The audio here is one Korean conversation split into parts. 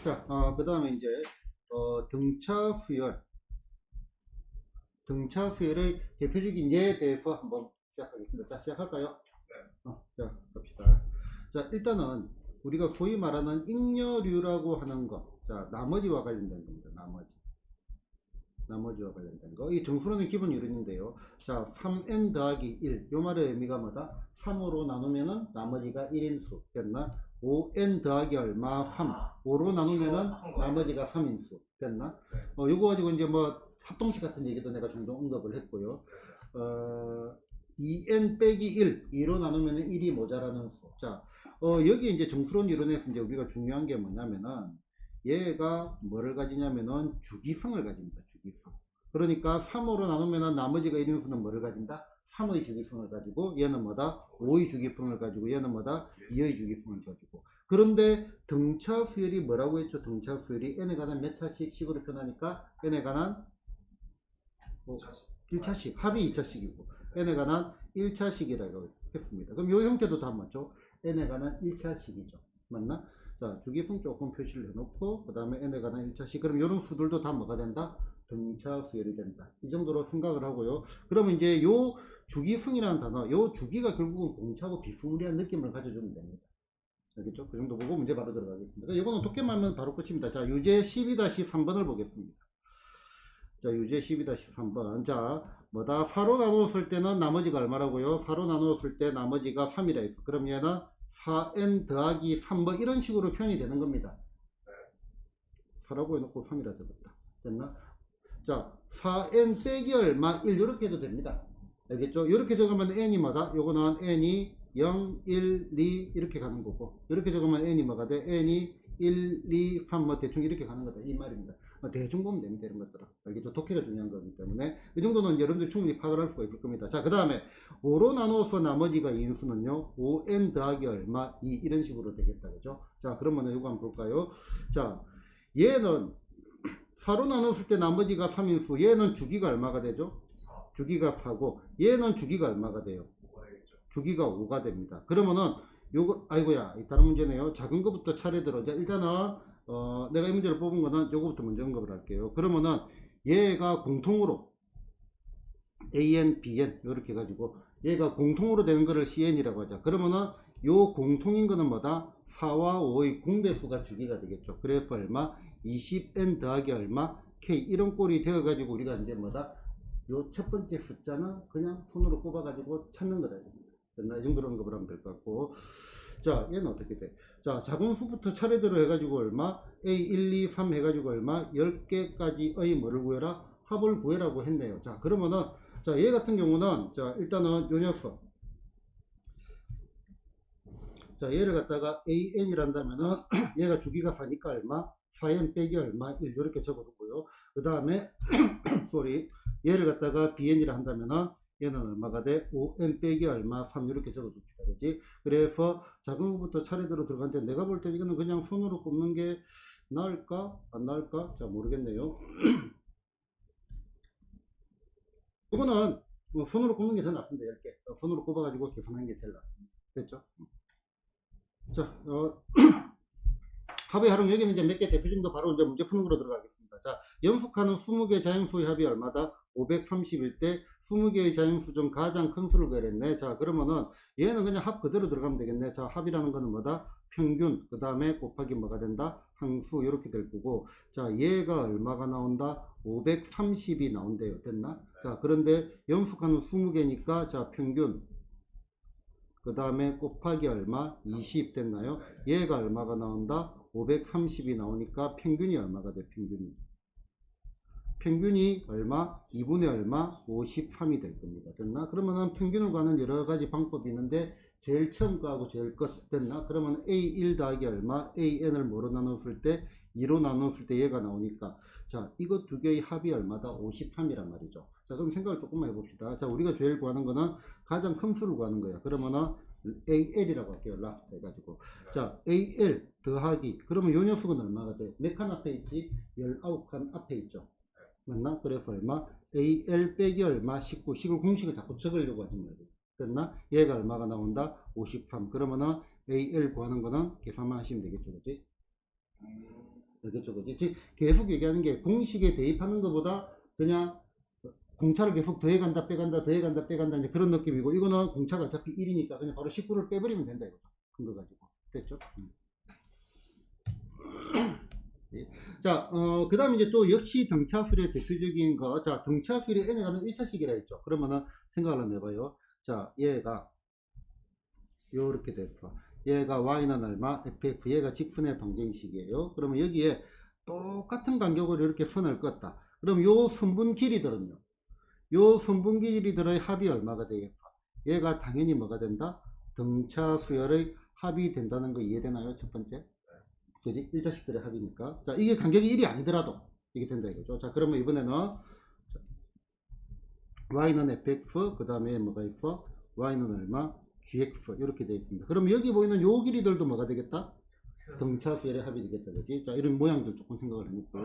자, 그 다음에 이제, 등차 수열의 대표적인 예에 대해서 한번 시작하겠습니다. 자, 시작할까요? 자, 갑시다. 자, 일단은 우리가 소위 말하는 잉여류라고 하는 것. 자, 나머지와 관련된 겁니다. 나머지와 관련된 거. 이 정수론의 기본 이론인데요. 자, 3n 더하기 1. 요 말의 의미가 뭐다? 3으로 나누면은 나머지가 1인수. 됐나? 5n 더하기 얼마? 3. 5로 나누면은 나머지가 3인수. 됐나? 요거 가지고 이제 뭐 합동식 같은 얘기도 내가 종종 언급을 했고요. 2n 빼기 1. 2로 나누면은 1이 모자라는 수. 자, 여기 이제 정수론 이론에서 이제 우리가 중요한 게 뭐냐면은 얘가 뭐를 가지냐면은 주기성을 가집니다. 주기성. 그러니까 3으로 나누면 나머지가 1인수는 뭐를 가진다? 3의 주기성을 가지고 얘는 뭐다? 5의 주기성을 가지고 얘는 뭐다? 2의 주기성을 가지고. 그런데 등차 수열이 뭐라고 했죠? 등차 수열이 n에 관한 몇 차씩 식으로 표현하니까 n에 관한 1차씩, 합이 2차씩이고 n에 관한 1차씩이라고 했습니다. 그럼 이 형태도 다 맞죠? n에 관한 1차씩이죠. 맞나? 자, 주기성 조금 표시를 해놓고 그 다음에 n에 관한 1차씩. 그럼 이런 수들도 다 뭐가 된다? 등차 수열이 된다. 이 정도로 생각을 하고요. 그러면 이제 요 주기성이라는 단어, 요 주기가 결국은 공차고 비스무리한 느낌을 가져주면 됩니다. 알겠죠? 그 정도 보고 문제 바로 들어가겠습니다. 이거는 독해만 하면 바로 끝입니다. 자, 유제 12-3번을 보겠습니다. 자, 유제 12-3번. 자, 뭐다? 4로 나누었을 때는 나머지가 얼마라고요? 4로 나누었을 때 나머지가 3이라 했어. 그럼 얘는 4n 더하기 3 뭐 이런 식으로 표현이 되는 겁니다. 4라고 해놓고 3이라 적었다. 됐나? 자, 4n 빼기 얼마? 1 이렇게 해도 됩니다. 알겠죠? 이렇게 적으면 n이 뭐다? 요거는 n이 0, 1, 2 이렇게 가는 거고, 이렇게 적으면 n이 뭐가 돼? n이 1, 2, 3 뭐 대충 이렇게 가는 거다. 이 말입니다. 대충 보면 됩니다. 이런 것들은. 알겠죠? 독해가 중요한 거기 때문에 이 정도는 여러분들 충분히 파악을 할 수가 있을 겁니다. 자, 그 다음에 5로 나누어서 나머지가 2인수는요 5n 더하기 얼마? 2 이런 식으로 되겠다. 그죠? 자, 그러면 이거 한번 볼까요? 자, 얘는 4로 나눴을 때 나머지가 3인수. 얘는 주기가 얼마가 되죠? 주기가 4고 얘는 주기가 얼마가 돼요? 주기가 5가 됩니다. 그러면은 요거 아이고야 다른 문제네요. 작은 거부터 차례대로. 자, 일단은 내가 이 문제를 뽑은 거는 요거부터 먼저 언급을 할게요. 그러면은 얘가 공통으로 AN, BN 이렇게 가지고 얘가 공통으로 되는 거를 CN이라고 하자. 그러면은 요 공통인 거는 뭐다? 4와 5의 공배수가 주기가 되겠죠. 그래서 얼마? 20n 더하기 얼마? K 이런 꼴이 되어 가지고 우리가 이제 뭐다? 요 첫 번째 숫자는 그냥 손으로 꼽아 가지고 찾는 거다. 됐나? 이 정도로 언급을 하면 될 것 같고. 자, 얘는 어떻게 돼? 자, 작은 수부터 차례대로 해가지고 얼마? A 1, 2, 3 해가지고 얼마? 10개까지의 뭐를 구해라? 합을 구해라고 했네요. 자, 그러면은 자, 얘 같은 경우는 자, 일단은 요 녀석. 자, 얘를 갖다가 AN이란다면은 얘가 주기가 4니까 얼마? 4n 빼기 얼마? 1 이렇게 적어두고요. 그 다음에 sorry. 얘를 갖다가 BN이라 한다면은 얘는 얼마가 돼? 5n 빼기 얼마? 3 이렇게 적어둡시다. 그지? 그래서 작은 것부터 차례대로 들어가는데 내가 볼 때 이거는 그냥 손으로 꼽는 게 나을까? 안 나을까? 자, 모르겠네요. 이거는 손으로 꼽는 게 더 나쁜데 10개. 손으로 꼽아가지고 계산하는 게 제일 낫습니다. 됐죠? 자, 합의 활용 여기는 이제 몇 개 대표 정도 바로 이제 문제 푸는 거로 들어가겠습니다. 자, 연속하는 20개 자연수의 합이 얼마다? 531대 20개의 자연수 중 가장 큰 수를 구했네. 자, 그러면은 얘는 그냥 합 그대로 들어가면 되겠네. 자, 합이라는 거는 뭐다? 평균, 그 다음에 곱하기 뭐가 된다? 항수, 이렇게 될 거고. 자, 얘가 얼마가 나온다? 530이 나온대요. 됐나? 자, 그런데 연속하는 20개니까, 자, 평균, 그 다음에 곱하기 얼마? 20 됐나요? 얘가 얼마가 나온다? 530이 나오니까 평균이 얼마가 돼? 평균이 얼마? 2분의 얼마? 53이 될 겁니다. 됐나? 그러면은 평균을 구하는 여러 가지 방법이 있는데 제일 처음 거하고 제일 끝 됐나? 그러면 A1 더하기 얼마? AN을 뭐로 나눴을 때? 2로 나눴을 때 얘가 나오니까 자, 이거 두 개의 합이 얼마다? 53이란 말이죠. 자, 그럼 생각을 조금만 해봅시다. 자, 우리가 제일 구하는 거는 가장 큰 수를 구하는 거야. 그러면은 AL이라고 할게요. 라프트 해가지고. 자, AL 더하기. 그러면 요 녀석은 얼마가 돼? 몇 칸 앞에 있지? 19칸 앞에 있죠. 맞나? 그래서 얼마? AL 빼기 얼마? 19. 식을 공식을 자꾸 적으려고 하지 말고. 됐나? 얘가 얼마가 나온다? 53. 그러면은 AL 구하는 거는 계산만 하시면 되겠죠. 그지? 알겠죠? 그지? 즉 계속 얘기하는 게 공식에 대입하는 것보다 그냥 공차를 계속 더해간다 빼간다 더해간다 빼간다 이제 그런 느낌이고, 이거는 공차가 어차피 1이니까 그냥 바로 19를 빼버리면 된다 이거죠. 큰 거 가지고. 됐죠? 예. 자, 그 다음에 이제 또 역시 등차수열의 대표적인 거, 자, 등차수열이 n에 가는 1차식이라 했죠. 그러면은 생각을 한번 해봐요. 자, 얘가 요렇게 됐어. 얘가 y는 얼마, fx, 얘가 직선의 방정식이에요. 그러면 여기에 똑같은 간격으로 이렇게 선을 껐다. 그럼 요 선분 길이들은요, 요 선분 길이들의 합이 얼마가 되겠어? 얘가 당연히 뭐가 된다? 등차수열의 합이 된다는 거 이해되나요? 첫 번째. 그지? 1자식들의 합이니까. 자, 이게 간격이 1이 아니더라도 이게 된다 이거죠. 자, 그러면 이번에는 y는 fx, 그 다음에 뭐가 있어? y는 얼마? gx 이렇게 되어 있습니다. 그럼 여기 보이는 요 길이들도 뭐가 되겠다? 등차수열의 합이 되겠다. 그지? 자, 이런 모양들 조금 생각을 해놓고,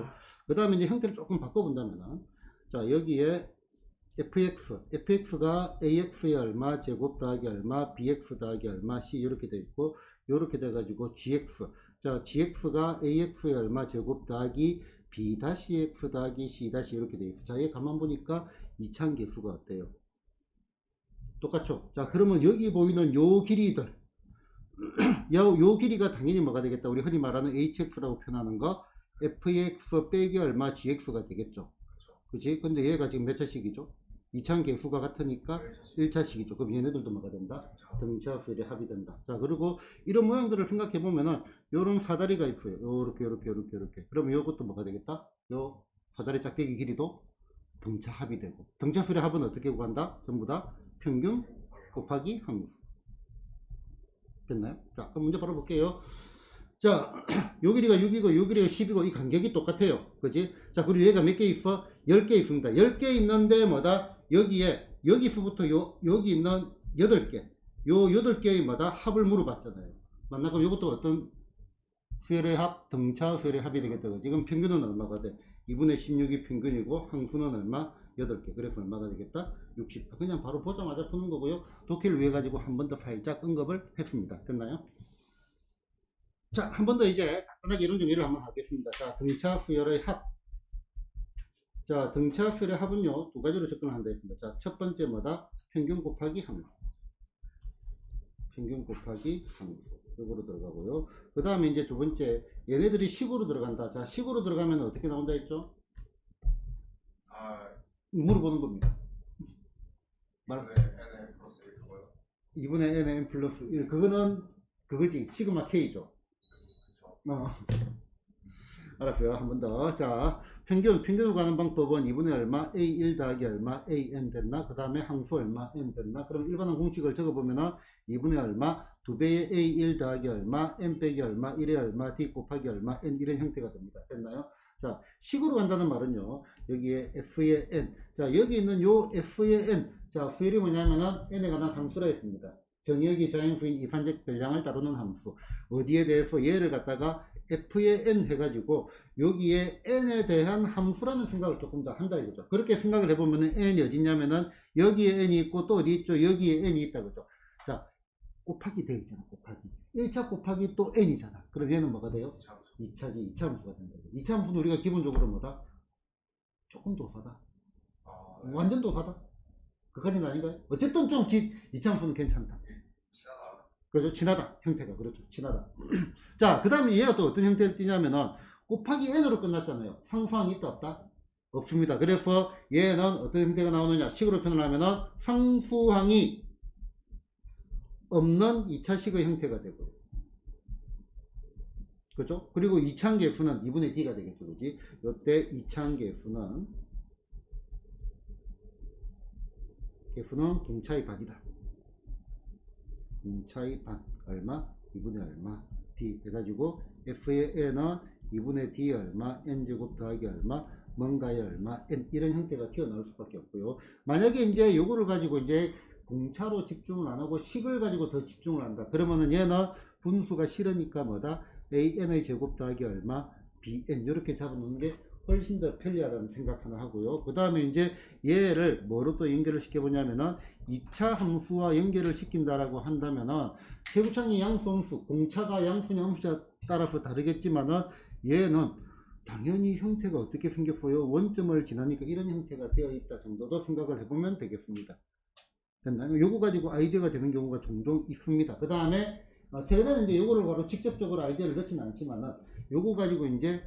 그 다음에 이제 형태를 조금 바꿔본다면은, 자, 여기에 fx가 ax의 얼마, 제곱 더하기 얼마, bx 더하기 얼마, c 이렇게 되어 있고, 이렇게 돼가지고 gx, 자, gx가 ax의 얼마, 제곱 더하기 b-x 더하기 c- 이렇게 되어 있고, 자, 얘 가만 보니까 이차함계수가 어때요? 똑같죠? 자, 그러면 여기 보이는 요 길이들, 요 길이가 당연히 뭐가 되겠다? 우리 흔히 말하는 hx라고 표현하는 거, fx 빼기 얼마, gx가 되겠죠? 그치? 근데 얘가 지금 몇 차식이죠? 2차함 계수가 같으니까 1차식이죠. 그럼 얘네들도 뭐가 된다? 등차수열의 합이 된다. 자, 그리고 이런 모양들을 생각해 보면은 요런 사다리가 있어요. 요렇게. 그럼 요것도 뭐가 되겠다? 요 사다리 짝대기 길이도 등차 합이 되고, 등차수열의 합은 어떻게 구한다? 전부 다 평균 곱하기 함수. 됐나요? 자, 그럼 문제 바로 볼게요. 자, 요 길이가 6이고 요 길이가 10이고 이 간격이 똑같아요. 그지? 자, 그리고 얘가 몇 개 있어? 10개 있습니다. 10개 있는데 뭐다? 여기에 여기서부터 여기 있는 8개, 요 8개의 뭐다? 합을 물어봤잖아요. 맞나? 그럼 이것도 어떤 수열의 합? 등차 수열의 합이 되겠다. 지금 평균은 얼마가 돼? 2분의 16이 평균이고 항수는 얼마? 8개. 그래서 얼마가 되겠다? 60. 그냥 바로 보자마자 푸는 거고요. 독해를 위해 가지고 한 번 더 살짝 언급을 했습니다. 됐나요? 자, 한 번 더 이제 간단하게 이론 정리를 한번 하겠습니다. 자, 등차 수열의 합. 자, 등차 수열의 합은요, 두 가지로 접근을 한다 했습니다. 자, 첫 번째 뭐다? 평균 곱하기 함수. 평균 곱하기 함수. 요거로 들어가고요. 그 다음에 이제 두 번째, 얘네들이 식으로 들어간다. 자, 식으로 들어가면 어떻게 나온다 했죠? 물어보는 겁니다. 2분의 n 플러스 1. 그거는 그거지. 시그마 k죠. 알았어요. 한 번 더. 자, 평균을 구하는 방법은 2분의 얼마, a1 더하기 얼마, an 됐나? 그 다음에 항수 얼마, n 됐나? 그럼 일반한 공식을 적어보면은 2분의 얼마, 2배의 a1 더하기 얼마, n 빼기 얼마, 1의 얼마, d 곱하기 얼마, n 이런 형태가 됩니다. 됐나요? 자, 식으로 간다는 말은요, 여기에 f의 n. 자, 여기 있는 요 f의 n. 자, 수열이 뭐냐면은 n에 관한 함수라 했습니다. 정의역이 자연수인 이산적 변량을 다루는 함수. 어디에 대해서 얘를 갖다가 f의 n 해가지고 여기에 n에 대한 함수라는 생각을 조금 더 한다 이거죠. 그렇게 생각을 해보면은 n이 어디 있냐면은 여기에 n이 있고 또 어디 있죠? 여기에 n이 있다 그죠. 자, 곱하기 되어 있잖아. 곱하기 1차 곱하기 또 n이잖아. 그럼 얘는 뭐가 돼요? 2차지. 2차 함수가 된다. 2차 함수는 우리가 기본적으로 뭐다? 조금 도사다. 완전 도사다. 그까지는 아닌가요? 어쨌든 좀 2차 함수는 괜찮다. 그렇죠. 친하다. 형태가. 그렇죠. 친하다. 자, 그 다음에 얘가 또 어떤 형태를 띠냐면은 곱하기 n으로 끝났잖아요. 상수항이 있다 없다? 없습니다. 그래서 얘는 어떤 형태가 나오느냐? 식으로 표현을 하면은 상수항이 없는 2차식의 형태가 되고요. 그렇죠? 그리고 2차항계수는 2분의 d가 되겠죠. 그지? 이때 2차항계수는 동차의 반이다. 동차의 반 얼마? 2분의 얼마? d 해가지고 f의 n은 2분의 d 얼마? n제곱 더하기 얼마? 뭔가의 얼마? n 이런 형태가 튀어나올 수밖에 없고요. 만약에 이제 요거를 가지고 이제 공차로 집중을 안 하고 식을 가지고 더 집중을 한다. 그러면은 얘는 분수가 싫으니까 뭐다? an의 제곱 더하기 얼마? bn 이렇게 잡아놓는 게 훨씬 더 편리하다는 생각 하나 하고요. 그 다음에 이제 얘를 뭐로 또 연결을 시켜보냐면은 2차 함수와 연결을 시킨다라고 한다면은 최고창의 양수함수, 공차가 양수냐 함수에 따라서 다르겠지만은 얘는 당연히 형태가 어떻게 생겼어요? 원점을 지나니까 이런 형태가 되어 있다 정도도 생각을 해보면 되겠습니다. 됐나요? 요거 가지고 아이디어가 되는 경우가 종종 있습니다. 그 다음에 최근에는 이제 요거를 바로 직접적으로 아이디어를 넣지는 않지만은 요거 가지고 이제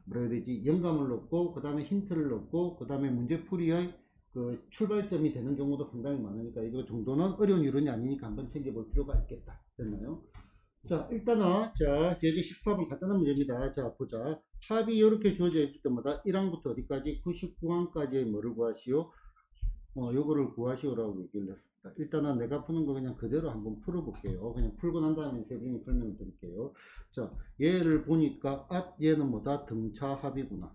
뭐라 해야 되지? 영감을 넣고 그 다음에 힌트를 넣고 그 다음에 문제풀이의 그 출발점이 되는 경우도 상당히 많으니까 이거 정도는 어려운 이론이 아니니까 한번 챙겨볼 필요가 있겠다. 됐나요? 자, 일단은 자 제제 10합은 간단한 문제입니다. 자, 보자. 합이 이렇게 주어져 있을 때마다 1항부터 어디까지? 99항까지의 뭐를 구하시오? 요거를 구하시오라고 얘기를 했습니다. 일단은 내가 푸는 거 그냥 그대로 한번 풀어볼게요. 그냥 풀고 난 다음에 세분이 설명을 드릴게요. 자, 얘를 보니까 얘는 뭐다? 등차 합이구나.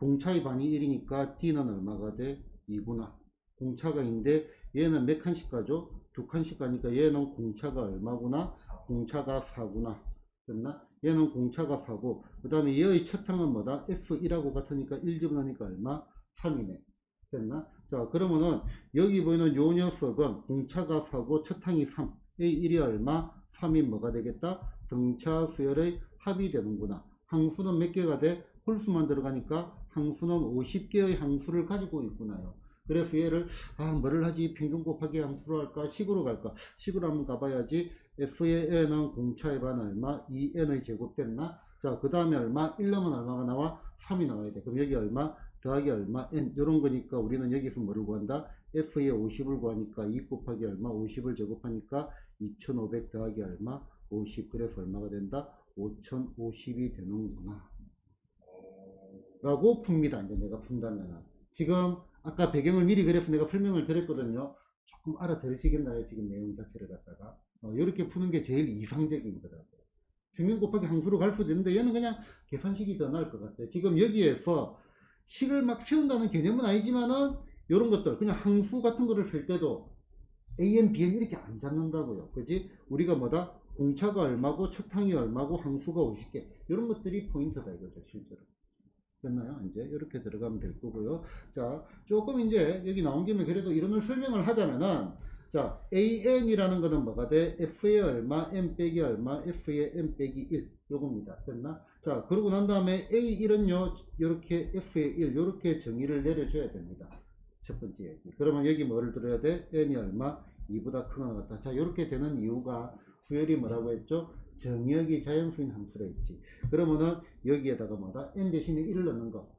공차의 반이 1이니까 D는 얼마가 돼? 2구나. 공차가 있는데 얘는 몇 칸씩 가죠? 2칸씩 가니까 얘는 공차가 얼마구나? 공차가 4구나. 됐나? 얘는 공차가 4고 그 다음에 얘의 첫 항은 뭐다? F1하고 같으니까 1 집어넣으니까 얼마? 3이네. 됐나? 자, 그러면은 여기 보이는 요 녀석은 공차가 4고 첫 항이 3. A1이 얼마? 3이 뭐가 되겠다? 등차 수열의 합이 되는구나. 항수는 몇 개가 돼? 홀수만 들어가니까 항수는 50개의 항수를 가지고 있구나요. 그래서 얘를 뭐를 하지? 평균 곱하기 함수로 할까? 식으로 갈까? 식으로 한번 가봐야지. F의 n은 공차의 반 얼마? 2n의 제곱 됐나? 자, 그 다음에 얼마? 1 넣으면 얼마가 나와? 3이 나와야 돼. 그럼 여기 얼마? 더하기 얼마? n. 요런 거니까 우리는 여기서 뭐를 구한다? F의 50을 구하니까 2 곱하기 얼마? 50을 제곱하니까 2500 더하기 얼마? 50. 그래서 얼마가 된다? 5050이 되는구나. 라고 풉니다. 이제 내가 푼다면. 지금 아까 배경을 미리 그래서 내가 설명을 드렸거든요. 조금 알아들으시겠나요? 지금 내용 자체를 갖다가. 이렇게 푸는 게 제일 이상적인 거라고. 평균 곱하기 항수로 갈 수도 있는데 얘는 그냥 계산식이 더 나을 것 같아요. 지금 여기에서 식을 막 세운다는 개념은 아니지만은 이런 것들 그냥 항수 같은 거를 쓸 때도 AN, BN 이렇게 안 잡는다고요. 그지? 우리가 뭐다? 공차가 얼마고 첫 항이 얼마고 항수가 50개 이런 것들이 포인트다 이거죠 실제로. 됐나요? 이제 이렇게 들어가면 될 거고요. 자, 조금 이제 여기 나온 김에 그래도 이론을 설명을 하자면은 자, AN이라는 거는 뭐가 돼? F의 얼마, M 빼기 얼마, F의 M 빼기 1 요겁니다. 됐나? 자, 그러고 난 다음에 A1은요, 요렇게 F의 1 요렇게 정의를 내려줘야 됩니다. 첫 번째 얘기. 그러면 여기 뭐를 들어야 돼? N이 얼마? 2보다 크거나 같다. 자, 요렇게 되는 이유가 수열이 뭐라고 했죠? 정역이 자연수인 함수라 했지. 그러면은 여기에다가 뭐다? n 대신에 1을 넣는 거.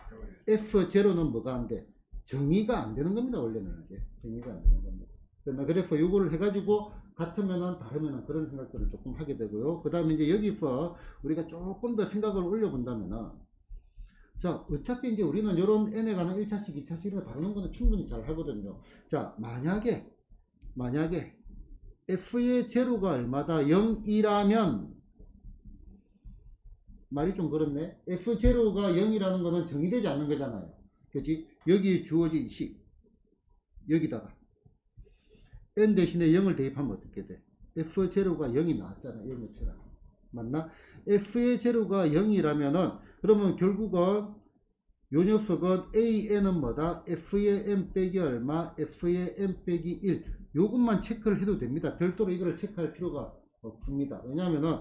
f0는 뭐가 안 돼? 정의가 안 되는 겁니다. 원래는 이제 정의가 안 되는 겁니다. 그래서 이거를 해가지고 같으면은 다르면은 그런 생각들을 조금 하게 되고요. 그 다음에 이제 여기서 우리가 조금 더 생각을 올려본다면은 자, 어차피 이제 우리는 이런 n에 관한 1차식, 2차식을 다루는 거는 충분히 잘 하거든요. 자, 만약에 f의 제로가 얼마다? 0이라면 말이 좀 그렇네. f0가 0이라는 거는 정의되지 않는 거잖아요. 그치? 여기 주어진 식 여기다가 n 대신에 0을 대입하면 어떻게 돼? f0가 0이 나왔잖아. 0처럼 맞나? f의 제로가 0이라면은 그러면 결국은 요 녀석은 AN은 뭐다? F의 M 빼기 얼마? F의 M 빼기 1. 요것만 체크를 해도 됩니다. 별도로 이거를 체크할 필요가 없습니다. 왜냐하면은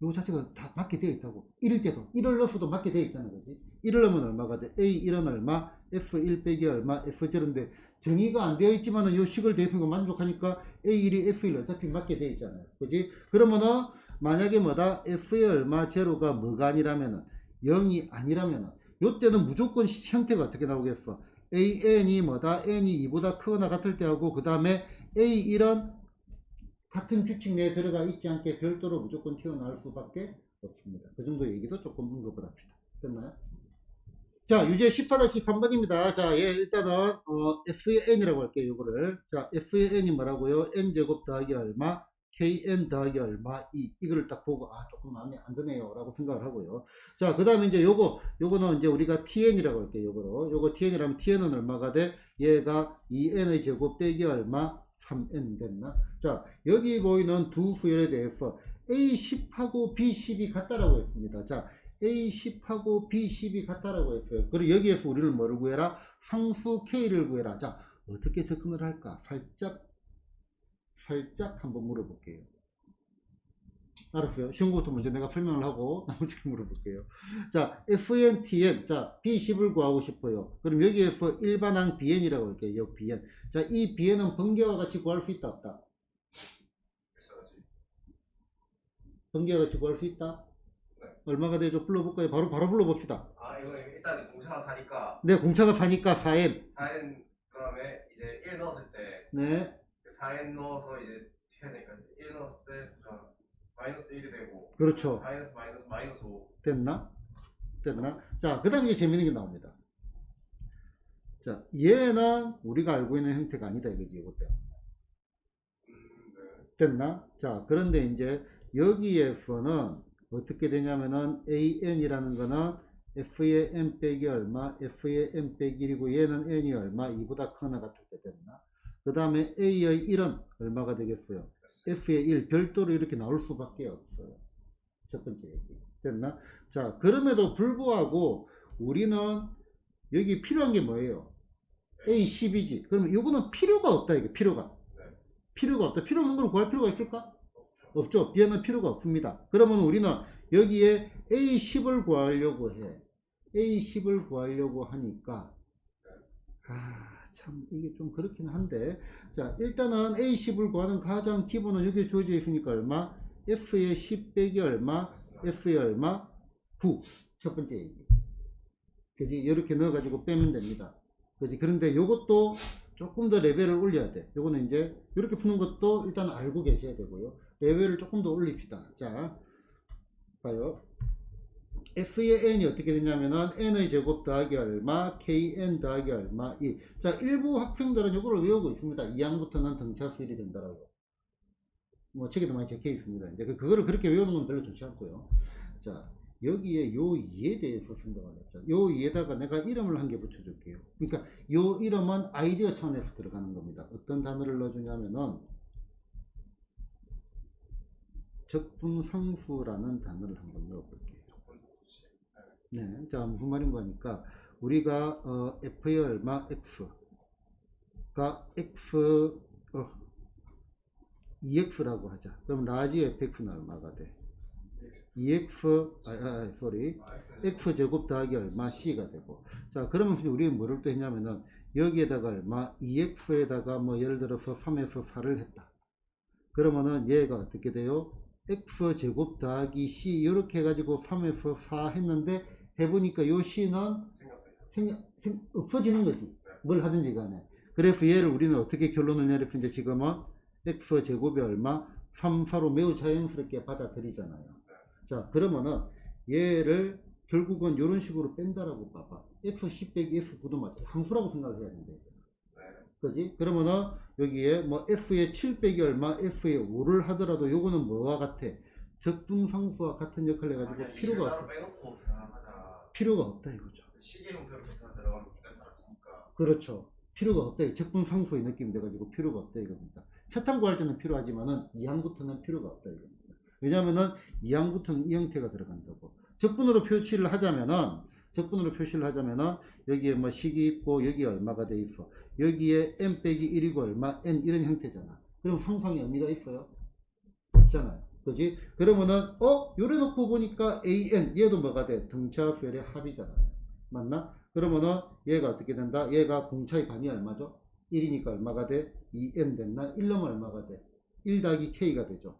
요 자체가 다 맞게 되어 있다고. 1일 때도 1을 넣어서도 맞게 되어 있잖아. 그지? 1을 넣으면 얼마가 돼? A1은 얼마? F1 빼기 얼마? F0인데 정의가 안 되어 있지만은 요 식을 대입하고 만족하니까 A1이 F1 어차피 맞게 되어 있잖아요. 그지? 그러면은 만약에 뭐다? F의 얼마 제로가 뭐가 아니라면은 0이 아니라면은 요때는 무조건 형태가 어떻게 나오겠어? AN이 뭐다? N이 2보다 크거나 같을 때 하고 그 다음에 A1은 같은 규칙 내에 들어가 있지 않게 별도로 무조건 튀어나올 수밖에 없습니다. 그 정도 얘기도 조금 언급을 합시다. 됐나요? 자, 유제 10-3번입니다. 자, 얘 일단은 F의 N이라고 할게요. 요거를. 자, F의 N이 뭐라고요? N제곱 더하기 얼마? KN 더하기 얼마? 2. 이거를 딱 보고 조금 마음에 안 드네요 라고 생각을 하고요. 자, 그 다음에 이제 요거는 이제 우리가 TN이라고 할게요. 요거 TN이라면 TN은 얼마가 돼? 얘가 2N의 제곱 빼기 얼마? 3N 됐나? 자, 여기 보이는 두 수열에 대해서 A10하고 B10이 같다라고 했습니다. 자, A10하고 B10이 같다라고 했어요. 그리고 여기에서 우리는 뭐를 구해라? 상수 K를 구해라. 자, 어떻게 접근을 할까? 살짝 한번 물어볼게요. 알았어요. 쉬운 것부터 먼저 내가 설명을 하고 나머지 물어볼게요. 자, fn, tn. 자, b10을 구하고 싶어요. 그럼 여기에서 일반항 bn이라고 할게요. 여 bn. 자, 이 bn은 번개와 같이 구할 수 있다, 없다? 번개와 같이 구할 수 있다? 네. 얼마가 되죠? 불러볼까요? 바로 불러봅시다. 아 이거 일단 공차가 4니까 네, 공차가 4니까 4n. 4n 그다음에 이제 1 넣었을 때 네, 4n 넣어서 이제 해야 되니까 1 넣었을 때 마이너스 1이 되고 그렇죠. 4n에서 마이너스 5 됐나? 자, 그 다음에 이제 재밌는 게 나옵니다. 자, 얘는 우리가 알고 있는 형태가 아니다, 이거지, 이것도. 네. 됐나? 자, 그런데 이제 여기에서는 어떻게 되냐면은 an이라는 거는 f의 n 빼기 얼마, f의 n 빼기 1이고 얘는 n이 얼마, 2보다 크거나 같을 때 됐나? 그 다음에 a의 1은 얼마가 되겠어요? f의 1, 별도로 이렇게 나올 수밖에 없어요. 첫 번째 얘기. 됐나? 자, 그럼에도 불구하고 우리는 여기 필요한 게 뭐예요? A10이지. 그러면 이거는 필요가 없다, 이게 필요가. 필요가 없다. 필요 없는 걸 구할 필요가 있을까? 없죠. B는 필요가 없습니다. 그러면 우리는 여기에 A10을 구하려고 해. A10을 구하려고 하니까 참 이게 좀 그렇긴 한데, 자, 일단은 A10을 구하는 가장 기본은 여기 주어져 있으니까 얼마? F의 10 빼기 얼마? F의 얼마? 9. 첫 번째 얘기. 그지? 이렇게 넣어가지고 빼면 됩니다. 그지? 그런데 요것도 조금 더 레벨을 올려야 돼. 요거는 이제 이렇게 푸는 것도 일단 알고 계셔야 되고요. 레벨을 조금 더 올립시다. 자, 봐요. f의 n이 어떻게 되냐면은 n의 제곱 더하기 얼마, kn 더하기 얼마, 2. 자, 일부 학생들은 이거를 외우고 있습니다. 2항부터는 등차수 1이 된다라고. 뭐 책에도 많이 적혀 있습니다. 이제 그거를 그렇게 외우는 건 별로 좋지 않고요. 자, 여기에 요 2에 대해서 생각을 했죠. 요 2에다가 내가 이름을 한 개 붙여줄게요. 그러니까 요 이름은 아이디어 차원에서 들어가는 겁니다. 어떤 단어를 넣어주냐면은 적분상수라는 단어를 한번 넣어볼게요. 네, 자, 무슨 말인가 하니까 우리가 f의 얼마 x가 x 2x라고 하자. 그럼 라지 fx는 얼마가 돼? 2x x 제곱 더하기 얼마 c가 되고. 자, 그러면 우리는 뭐를 또 했냐면은 여기에다가 얼마 2x에다가 뭐 예를 들어서 3에서 4를 했다. 그러면은 얘가 어떻게 돼요? x 제곱 더하기 c 이렇게 해가지고 3에서 4 했는데 해보니까 요 c는 없어지는 거지. 뭘 하든지 간에. 그래서 얘를 우리는 어떻게 결론을 내렸어? 이제 지금은 x 제곱이 얼마? 3, 4로 매우 자연스럽게 받아들이잖아요. 자, 그러면은 얘를 결국은 이런 식으로 뺀다라고 봐봐. f10 빼기 f9도 맞아. 함수라고 생각을 해야 된다. 그지? 그러면은 여기에 뭐 f의 7 빼기 얼마, f의 5를 하더라도 요거는 뭐와 같아? 적분상수와 같은 역할을 해가지고 필요가 없다. 빼놓고 필요가 없다 이거죠. 시계 형태로 계산 들어가면 기가 사라지니까. 그렇죠. 필요가 없다. 적분상수의 느낌이 돼가지고 필요가 없다 이겁니다. 차탄 구할 때는 필요하지만은 2항부터는 필요가 없다 이겁니다. 왜냐면은 2항부터는 이 형태가 들어간다고. 적분으로 표시를 하자면은 여기에 뭐 식이 있고 여기에 얼마가 돼 있어. 여기에 n 빼기 1이고 얼마 n 이런 형태잖아. 그럼 상상의 의미가 있어요? 없잖아요. 그지? 그러면은 요래 놓고 보니까 an 얘도 뭐가 돼? 등차수열의 합이잖아요. 맞나? 그러면은 얘가 어떻게 된다? 얘가 공차의 반이 얼마죠? 1이니까 얼마가 돼? 2n 됐나? 1 넣으면 얼마가 돼? 1 더하기 k가 되죠.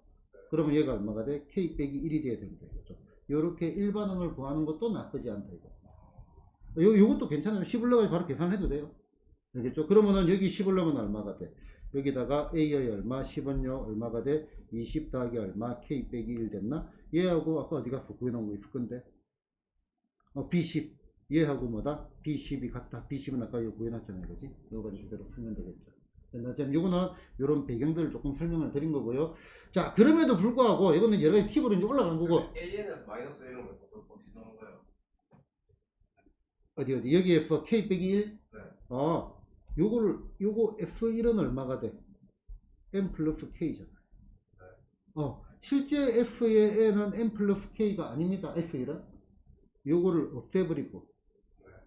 그러면 얘가 얼마가 돼? k 빼기 1이 돼야 된다 이거죠. 요렇게 일반항을 구하는 것도 나쁘지 않다 이거. 요것도 괜찮아요. 10을 넣어가지고 바로 계산해도 돼요. 알겠죠? 그러면은 여기 10을 넣으면 얼마가 돼? 여기다가 a의 얼마, 10은요 얼마가 돼? 20 더하기 얼마, k 빼기 1 됐나? 얘하고 아까 어디 갔어? 구해놓은 거 있을 건데 b10 얘하고 뭐다? b10이 같다. b10은 아까 이거 구해놨잖아요. 그지? 이거 가지고 그대로 풀면 되겠죠. 지금 이거는 이런 배경들을 조금 설명을 드린 거고요. 자, 그럼에도 불구하고 이거는 여러 가지 팁으로 이제 올라간 거고. AN에서 마이너스 1은 어떻게 나오는 거예요? 어디 여기에서 k 빼기 1? 네. 요거 f1은 얼마가 돼? n 플러스 k잖아. 실제 f의 n은 n 플러스 k가 아닙니다. f1은 요거를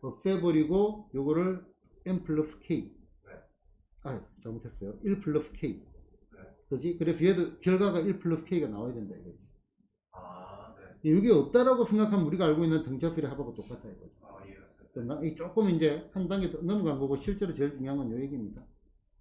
없애버리고 요거를 n 플러스 k. 잘못했어요. 1 플러스 k. 그지? 그래서 얘도 결과가 1 플러스 k가 나와야 된다 이거지. 아, 네. 이게 없다라고 생각하면 우리가 알고 있는 등차수열의 합하고 똑같다 이거죠. 아, 이해했어요. 됐나? 이 조금 이제 한 단계 더 넘어간 거고 실제로 제일 중요한 건 요 얘기입니다.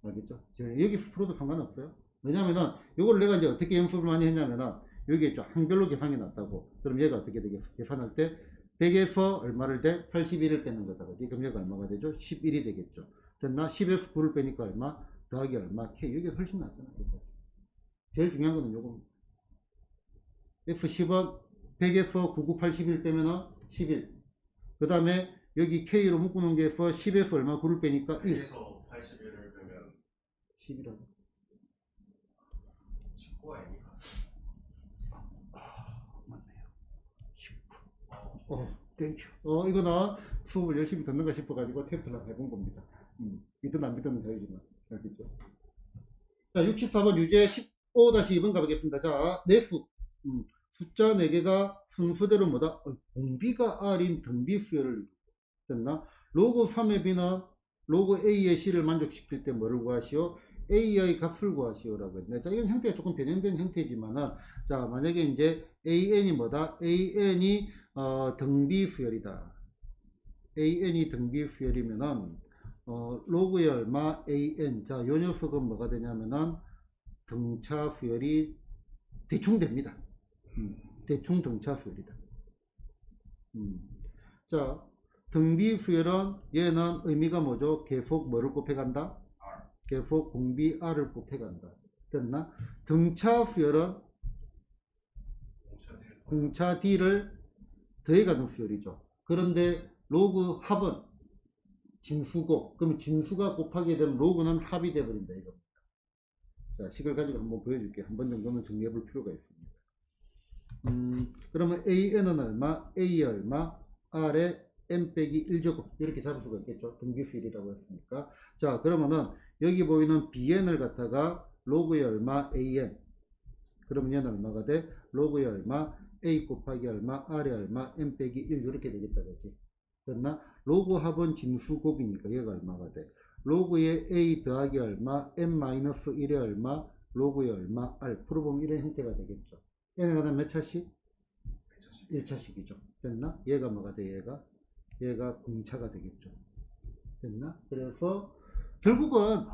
알겠죠? 여기 풀어도 상관없어요. 왜냐면은 요걸 내가 이제 어떻게 연습을 많이 했냐면은 여기 있죠. 항별로 계산이 났다고. 그럼 얘가 어떻게 되겠어? 계산할 때 100에서 얼마를 대? 81을 빼는 거다. 그지? 그럼 얘가 얼마가 되죠? 11이 되겠죠. 됐나? 10에서 9를 빼니까 얼마? 더하기 얼마? K. 이게 훨씬 낫잖아. 그죠? 제일 중요한 거는 요겁니다. F10은 100에서 99, 81 빼면은 11. 그 다음에 여기 K로 묶어놓은 게 10에서 얼마? 9를 빼니까 1. 1에서 81을 빼면 11하고. 19가 아닙니까? 맞네요. 19. 어, 땡큐. 이거는 수업을 열심히 듣는가 싶어가지고 테스트를 한번 해본 겁니다. 믿든 안 믿든 자유지만. 알겠죠? 자, 64번 유제 15-2번 가보겠습니다. 자, 내수. 숫자 4개가 순서대로 뭐다? 공비가 R인 등비 수열을 됐나? 로그 3의 B는 로그 A의 C를 만족시킬 때 뭐를 구하시오? A의 값을 구하시오라고 했네. 자, 이건 형태가 조금 변형된 형태지만은, 자, 만약에 이제 AN이 뭐다? AN이 등비 수열이다. AN이 등비 수열이면은 로그의 얼마 AN. 자, 요 녀석은 뭐가 되냐면은 등차 수열이 대충 됩니다. 대충 등차 수열이다. 자, 등비 수열은 얘는 의미가 뭐죠? 계속 뭐를 곱해간다? R. 계속 공비 R을 곱해간다. 됐나? 등차 수열은 공차 D를 더해가는 수열이죠. 그런데 로그 합은 진수고, 그럼 진수가 곱하게 되면 로그는 합이 되어버린다 이거. 자, 식을 가지고 한번 보여줄게요. 한 번 정도는 정리해 볼 필요가 있습니다. 그러면 AN은 얼마? A 얼마? R에 M 빼기 1 제곱 이렇게 잡을 수가 있겠죠. 등비수열이라고 했으니까. 자, 그러면은 여기 보이는 BN을 갖다가 로그의 얼마? AN. 그러면 얘는 얼마가 돼? 로그의 얼마? A 곱하기 얼마? R의 얼마? M 빼기 1 이렇게 되겠다 그지? 됐나? 로그 합은 진수곱이니까 얘가 얼마가 돼? 로그의 A 더하기 얼마? M-1의 얼마? 로그의 얼마? R. 풀어보면 이런 형태가 되겠죠. 얘는 그다음 몇 차식? 1차식이죠. 됐나? 얘가 뭐가 돼? 얘가 공차가 되겠죠. 됐나? 그래서 결국은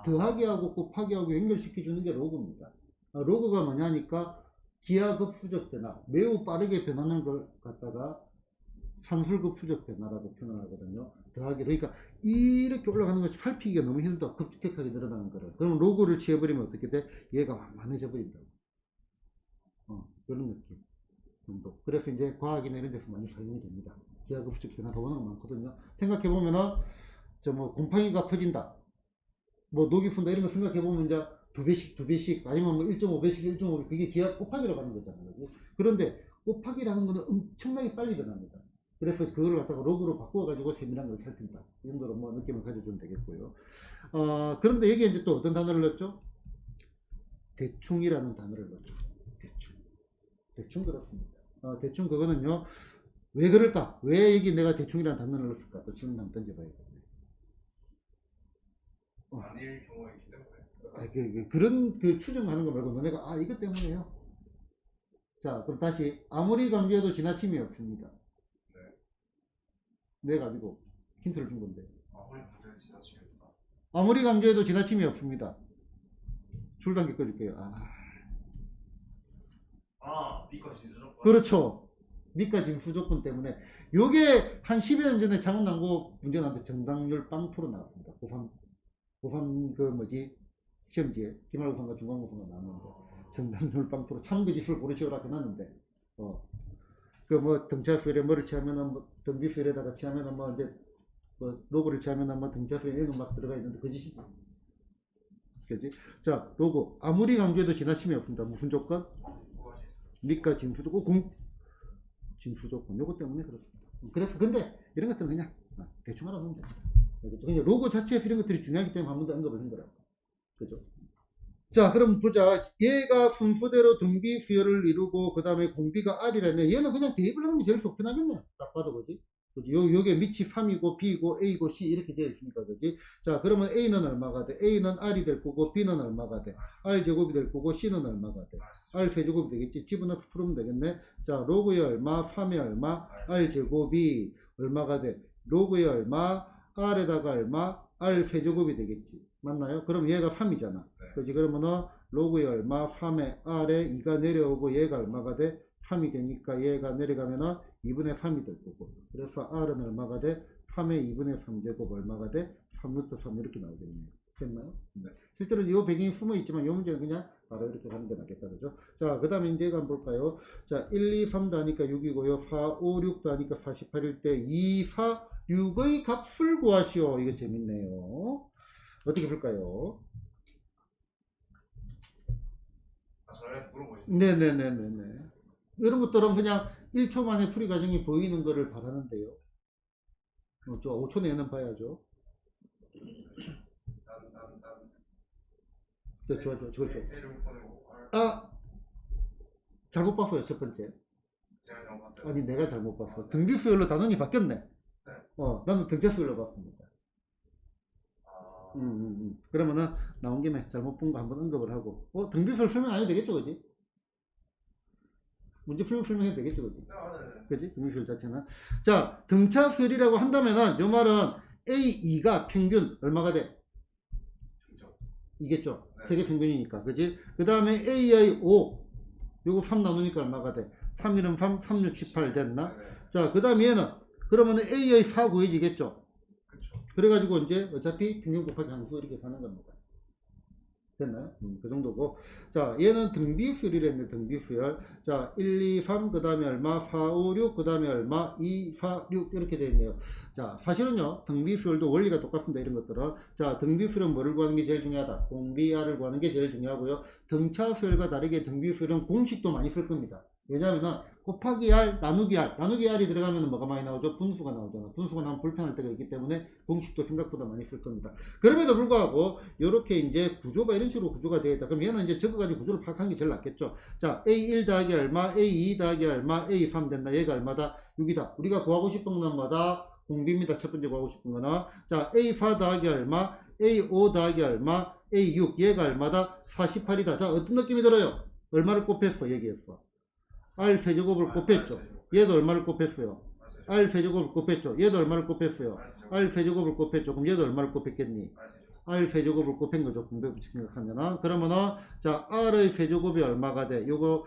더하기하고 곱하기하고 연결시켜주는 게 로그입니다. 로그가 뭐냐니까 기하급수적 변화, 매우 빠르게 변하는 걸 갖다가 산술급수적 변화라고 표현을 하거든요. 더하기. 그러니까 이렇게 올라가는 것이 살피기가 너무 힘들다. 급격하게 늘어나는 거를. 그럼 로그를 취해버리면 어떻게 돼? 얘가 완만해져 버린다고. 그런 느낌 정도. 그래서 이제 과학이나 이런 데서 많이 사용이 됩니다. 기하급수적 변화가 워낙 많거든요. 생각해보면은 뭐 곰팡이가 퍼진다, 뭐 녹이 푼다 이런 거 생각해보면 이제 두 배씩 아니면 뭐 1.5배씩 1.5배 그게 기하 곱하기라고 하는 거잖아요. 그런데 곱하기라는 거는 엄청나게 빨리 변합니다. 그래서 그걸 갖다가 로그로 바꾸어가지고 세밀한 걸 살핀다. 이 정도로 뭐 느낌을 가져주면 되겠고요. 그런데 여기에 이제 또 어떤 단어를 넣었죠? 대충이라는 단어를 넣었죠. 대충 그렇습니다. 대충 그거는요. 왜 그럴까? 왜 여기 내가 대충이라는 단어를 넣었을까? 또 질문 한번 던져봐야겠네. 아닐 경우가 있기 때문에. 그런 추정하는 거 말고 너네가 이것 때문에요. 자, 그럼 다시 아무리 강조해도 지나침이 없습니다. 네. 내가 가지고 힌트를 준 건데. 아무리 문제가 지나치겠다. 아무리 강조해도 지나침이 없습니다. 줄 단계 꺼줄게요. B과 진수조건. 그렇죠. 밑과 진수 조건 때문에 요게 한 10여 년 전에 창원 남고 문제 나왔는데 정답률 0% 나왔습니다. 고3 그 뭐지 시험지에 기말고사인가 중간고사인가 나왔는데 정답률 0%. 참그 지수를 고르시오라 해놨는데 그 뭐 등차 수열에 뭐를 취하면은 뭐 등비 수열에다가 취하면은 뭐 이제 뭐 로그를 취하면은 뭐 등차 수열에 이런 거 막 들어가 있는데 그 짓이지. 그지? 자, 로그 아무리 강조해도 지나침이 없습니다. 무슨 조건? 밑과 진수 조건, 진수 조건. 요거 때문에 그렇습니다. 그래서 근데 이런 것들은 그냥 대충 알아두면 됩니다. 그냥 로고 자체에 이런 것들이 중요하기 때문에 한 번 더 언급을 한 거라고. 그죠? 자, 그럼 보자. 얘가 순서대로 등비 수열을 이루고 그 다음에 공비가 R이라네. 얘는 그냥 대입을 하는 게 제일 속편하겠네. 딱 봐도 그지? 그지? 요게 밑이 3이고 B고 A고 C 이렇게 되어 있으니까 그지? 자, 그러면 A는 얼마가 돼? A는 R이 될 거고 B는 얼마가 돼? R 제곱이 될 거고 C는 얼마가 돼? R 세제곱이 되겠지? 집어넣고 풀으면 되겠네. 자, 로그의 얼마, 3의 얼마, R 제곱이 얼마가 돼? 로그의 얼마, R에다가 얼마, R 세제곱이 되겠지. 맞나요? 그럼 얘가 3이잖아. 그지? 그러면은 로그의 얼마, 3의 R에 2가 내려오고 얘가 얼마가 돼? 3이 되니까 얘가 내려가면은 2분의 3이 될 거고. 그래서 R은 얼마가 돼? 3의 2분의 3제곱 얼마가 돼? 3루트 3 이렇게 나오겠네요. 됐나요? 네. 실제로 이 배경이 숨어 있지만 이 문제는 그냥 바로 이렇게 가는 게 낫겠다. 그죠? 자, 그 다음에 이제 한번 볼까요? 자, 1, 2, 3도 하니까 6이고요. 4, 5, 6도 하니까 48일 때 2, 4, 6의 값을 구하시오. 이거 재밌네요. 어떻게 볼까요? 저희한테 물어보시죠. 네네네네네. 이런 것들은 그냥 1초 만에 풀이 과정이 보이는 거를 바라는데요. 5초 내는 봐야죠. 좋아. 아, 잘못 봤어요, 첫 번째. 제가 잘못 봤어요. 아니, 내가 잘못 봤어. 등비 수열로 단원이 바뀌었네. 네. 나는 등차 수열로 봤습니다. 아, 그러면은 나온 김에 잘못 본 거 한번 언급을 하고, 등비 수열 설명 안 해도 되겠죠, 그지? 문제 풀고 설명해도 되겠죠, 그지? 네. 그지? 등비 수열 자체는. 자, 등차 수열이라고 한다면은, 요 말은 A2가 평균 얼마가 돼? 중점. 이겠죠? 네. 세계 평균이니까, 그지? 그 다음에 AI 5, 요거 3 나누니까 얼마가 돼? 3, 1은 3, 3, 6, 18 됐나? 네. 자, 그 다음에 얘는, 그러면은 AI 4 구해지겠죠? 그렇죠. 그래가지고 이제 어차피 평균 곱하기 함수 이렇게 가는 겁니다. 됐나요? 그 정도고. 자, 얘는 등비수열이랬는데, 등비수열. 자, 1, 2, 3, 그 다음에 얼마? 4, 5, 6, 그 다음에 얼마? 2, 4, 6, 이렇게 되어 있네요. 자, 사실은요, 등비수열도 원리가 똑같습니다. 이런 것들은. 자, 등비수열은 뭐를 구하는 게 제일 중요하다? 공비R을 구하는 게 제일 중요하고요. 등차수열과 다르게 등비수열은 공식도 많이 쓸 겁니다. 왜냐하면 곱하기 R, 나누기 R, 나누기 R이 들어가면 뭐가 많이 나오죠? 분수가 나오잖아. 분수가 나오면 불편할 때가 있기 때문에 공식도 생각보다 많이 쓸 겁니다. 그럼에도 불구하고 이렇게 이제 구조가 이런 식으로 구조가 되어 있다. 그럼 얘는 이제 적어가지고 구조를 파악하는 게 제일 낫겠죠. 자, A1 더하기 얼마, A2 더하기 얼마, A3 된다. 얘가 얼마다? 6이다. 우리가 구하고 싶은 건 뭐다? 공비입니다. 첫 번째 구하고 싶은 거는. 자, A4 더하기 얼마, A5 더하기 얼마, A6 얘가 얼마다? 48이다. 자, 어떤 느낌이 들어요? 얼마를 곱했어? 얘기했어. R 세제곱을 곱했죠. 얘도 얼마를 곱했어요? R 세제곱을 곱했죠. 얘도 얼마를 곱했어요? R 세제곱을 곱했죠. 그럼 얘도 얼마를 곱했겠니? R 세제곱을 곱한 거죠. 분배법 생각하면은. 그러면은, 자, R의 세제곱이 얼마가 돼? 요거,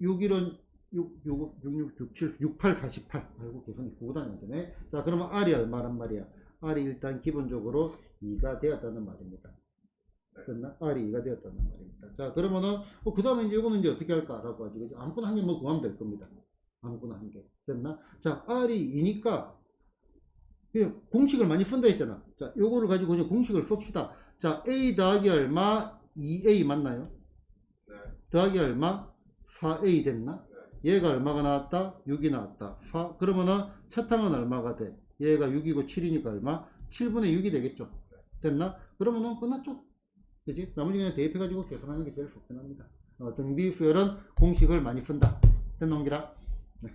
6일은 6, 7, 6, 8, 48. 아이고, 계산이 구구단이 안 되네. 자, 그러면 R이 얼마란 말이야? R이 일단 기본적으로 2가 되었다는 말입니다. 됐나? R이 2가 되었다는 말입니다. 자, 그러면은, 그 다음에 이제 이거는 이제 어떻게 할까라고 하지. 아무거나 한 개 뭐 구하면 될 겁니다. 아무거나 한 개. 됐나? 자, R이 2니까, 공식을 많이 쓴다 했잖아. 자, 요거를 가지고 이제 공식을 씁시다. 자, A 더하기 얼마? 2A 맞나요? 네. 더하기 얼마? 4A 됐나? 얘가 얼마가 나왔다? 6이 나왔다. 4. 그러면은, 첫 항은 얼마가 돼? 얘가 6이고 7이니까 얼마? 7분의 6이 되겠죠. 됐나? 그러면은 끝났죠. 그지? 나머지 그냥 대입해가지고 계산하는 게 제일 속편합니다. 등비수열은 공식을 많이 쓴다. 됐나, 옹기라? 네.